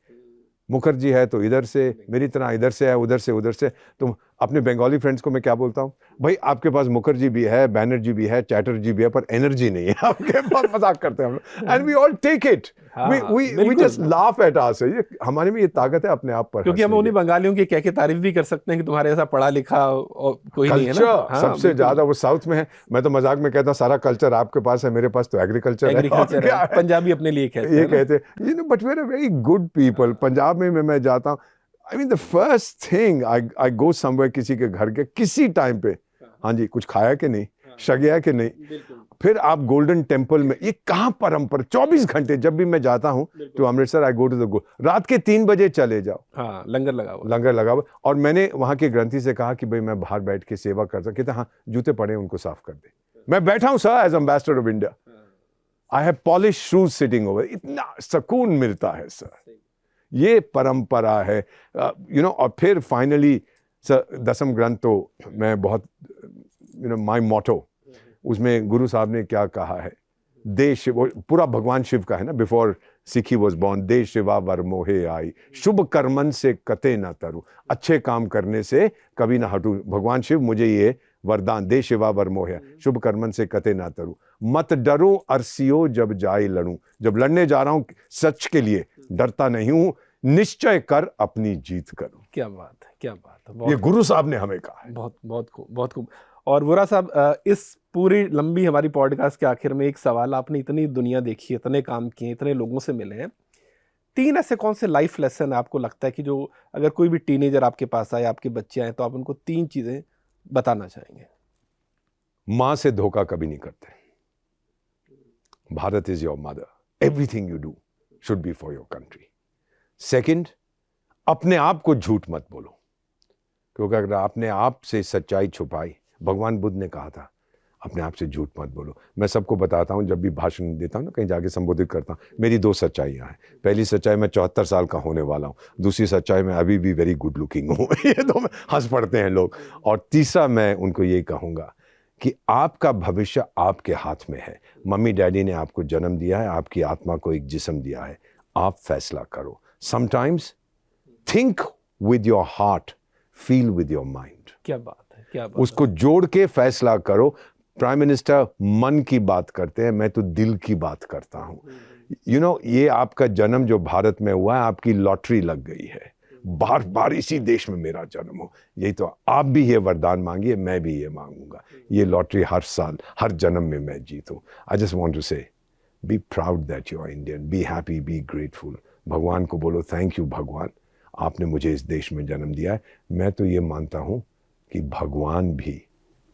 मुखर्जी है तो इधर से, मेरी तरह इधर से है, उधर से. तो अपने बंगाली फ्रेंड्स को मैं क्या बोलता हूँ, भाई आपके पास मुखर्जी भी है, बैनर्जी भी है, चैटर्जी भी है, पर एनर्जी नहीं है आपके. बहुत मजाक करते हैं हम लोग, and we all take it. We just laugh at us. ये हमारे में ये ताकत है अपने आप पर, क्योंकि हम उन्हीं बंगालियों की कह के तारीफ भी कर सकते हैं कि तुम्हारे ऐसा पढ़ा लिखा और कोई नहीं है ना. हाँ, सबसे ज्यादा वो साउथ में है. मैं तो मजाक में कहता हूँ सारा कल्चर आपके पास है, मेरे पास तो एग्रीकल्चर है. पंजाबी अपने लिए कहते हैं, you know, but we are very good people. Punjab में मैं जाता हूँ, I mean the first thing I go somewhere, किसी के घर के किसी टाइम पे, हाँ जी, कुछ खाया कि नहीं, शगया कि नहीं. फिर आप गोल्डन टेम्पल में, ये कहाँ परंपरा, 24 घंटे जब भी मैं जाता हूँ तो अमृतसर, आई गो टू द रात के 3 बजे चले जाओ. हाँ, लंगर लगा हुआ. और मैंने वहाँ के ग्रंथी से कहा कि भाई मैं बाहर बैठ के सेवा कर सकता. हाँ, जूते पड़े उनको साफ कर दे. मैं बैठा हूँ sir as ambassador of India. I have polish shoes sitting over. इतना सुकून मिलता है सर. ये परंपरा है, यू नो. और फिर फाइनली सर, 10वें ग्रंथ तो मैं बहुत, यू नो, माय मोटो, उसमें गुरु साहब ने क्या कहा है, दे शिव, पूरा भगवान शिव का है ना, बिफोर सिखी वॉज बॉर्न, दे शिवा वर मोहे आई, शुभ कर्मन से कते न तरु, अच्छे काम करने से कभी ना हटू. भगवान शिव मुझे ये वरदान, दे शिवा वर मोहे, शुभ कर्मन से कते ना तरु, मत डरो अरसियो जब जाए लड़ूं. जब लड़ने जा रहा हूं सच के लिए, डरता नहीं हूं, निश्चय कर अपनी जीत करूं. क्या बात है, क्या बात है. ये गुरु साहब ने हमें कहा है. बहुत बहुत खूब, बहुत खूब. और वोरा साहब, इस पूरी लंबी हमारी पॉडकास्ट के आखिर में एक सवाल, आपने इतनी दुनिया देखी, इतने काम किए, इतने लोगों से मिले हैं, 3 ऐसे कौन से लाइफ लेसन आपको लगता है कि जो अगर कोई भी टीनेजर आपके पास आए, आपके बच्चे आए, तो आप उनको 3 चीजें बताना चाहेंगे? मां से धोखा कभी नहीं करते. Bharat is your mother. Everything you do should be for your country. Second, अपने आप को झूठ मत बोलो, क्योंकि अगर आपने आप से सच्चाई छुपाई, भगवान बुद्ध ने कहा था अपने आप से झूठ मत बोलो. मैं सबको बताता हूं, जब भी भाषण देता हूं ना, कहीं जाके संबोधित करता हूं, मेरी 2 सच्चाइयां हैं. पहली सच्चाई, मैं 74 साल का होने वाला हूं. दूसरी सच्चाई, मैं अभी भी वेरी गुड लुकिंग हूं. ये तो हंस पड़ते हैं लोग. और तीसरा, मैं उनको ये कहूंगा कि आपका भविष्य आपके हाथ में है। मम्मी डैडी ने आपको जन्म दिया है, आपकी आत्मा को एक जिस्म दिया है, आप फैसला करो। Sometimes think with your heart, feel with your mind. क्या बात है, क्या बात उसको जोड़ के फैसला करो। प्राइम मिनिस्टर मन की बात करते हैं, मैं तो दिल की बात करता हूँ। यू नो, ये आपका जन्म जो भारत में हुआ है, आपकी लॉटरी लग गई है। बार बार इसी देश में मेरा जन्म हो, यही तो आप भी ये वरदान मांगिए, मैं भी ये मांगूंगा, ये लॉटरी हर साल हर जन्म में मैं जीतूं। I just want to say be proud that you are Indian, be happy, be grateful. भगवान को बोलो थैंक यू भगवान, आपने मुझे इस देश में जन्म दिया है। मैं तो ये मानता हूँ कि भगवान भी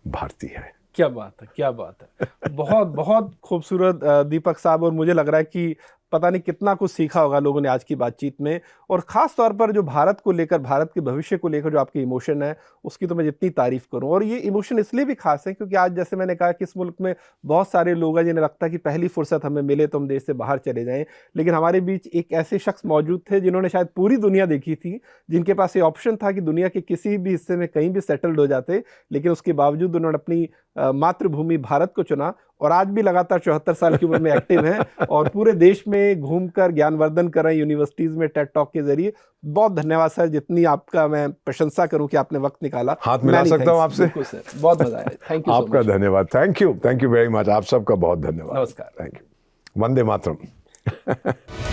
भारतीय है। क्या बात है, क्या बात है। बहुत बहुत खूबसूरत दीपक साहब, और मुझे लग रहा है कि पता नहीं कितना कुछ सीखा होगा लोगों ने आज की बातचीत में, और ख़ास तौर पर जो भारत को लेकर, भारत के भविष्य को लेकर जो आपके इमोशन है, उसकी तो मैं जितनी तारीफ़ करूं। और ये इमोशन इसलिए भी खास है क्योंकि आज जैसे मैंने कहा कि इस मुल्क में बहुत सारे लोग हैं जिन्हें लगता है कि पहली फुर्सत हमें मिले तो हम देश से बाहर चले जाएं, लेकिन हमारे बीच एक ऐसे शख्स मौजूद थे जिन्होंने शायद पूरी दुनिया देखी थी, जिनके पास ये ऑप्शन था कि दुनिया के किसी भी हिस्से में कहीं भी सेटल्ड हो जाते, लेकिन उसके बावजूद उन्होंने अपनी मातृभूमि भारत को चुना, और आज भी लगातार 74 साल की उम्र में एक्टिव हैं और पूरे देश में घूमकर ज्ञानवर्धन कर रहे हैं यूनिवर्सिटीज़ में टेड टॉक के जरिए। बहुत धन्यवाद सर, जितनी आपका मैं प्रशंसा करूं कि आपने वक्त निकाला। हाथ मिला सकता हूं आपसे? बिल्कुल सर, बहुत मजा आया। Thank you. आपका धन्यवाद। Thank you very much. आप सबका बहुत धन्यवाद। नमस्कार। Thank you. वंदे मातरम।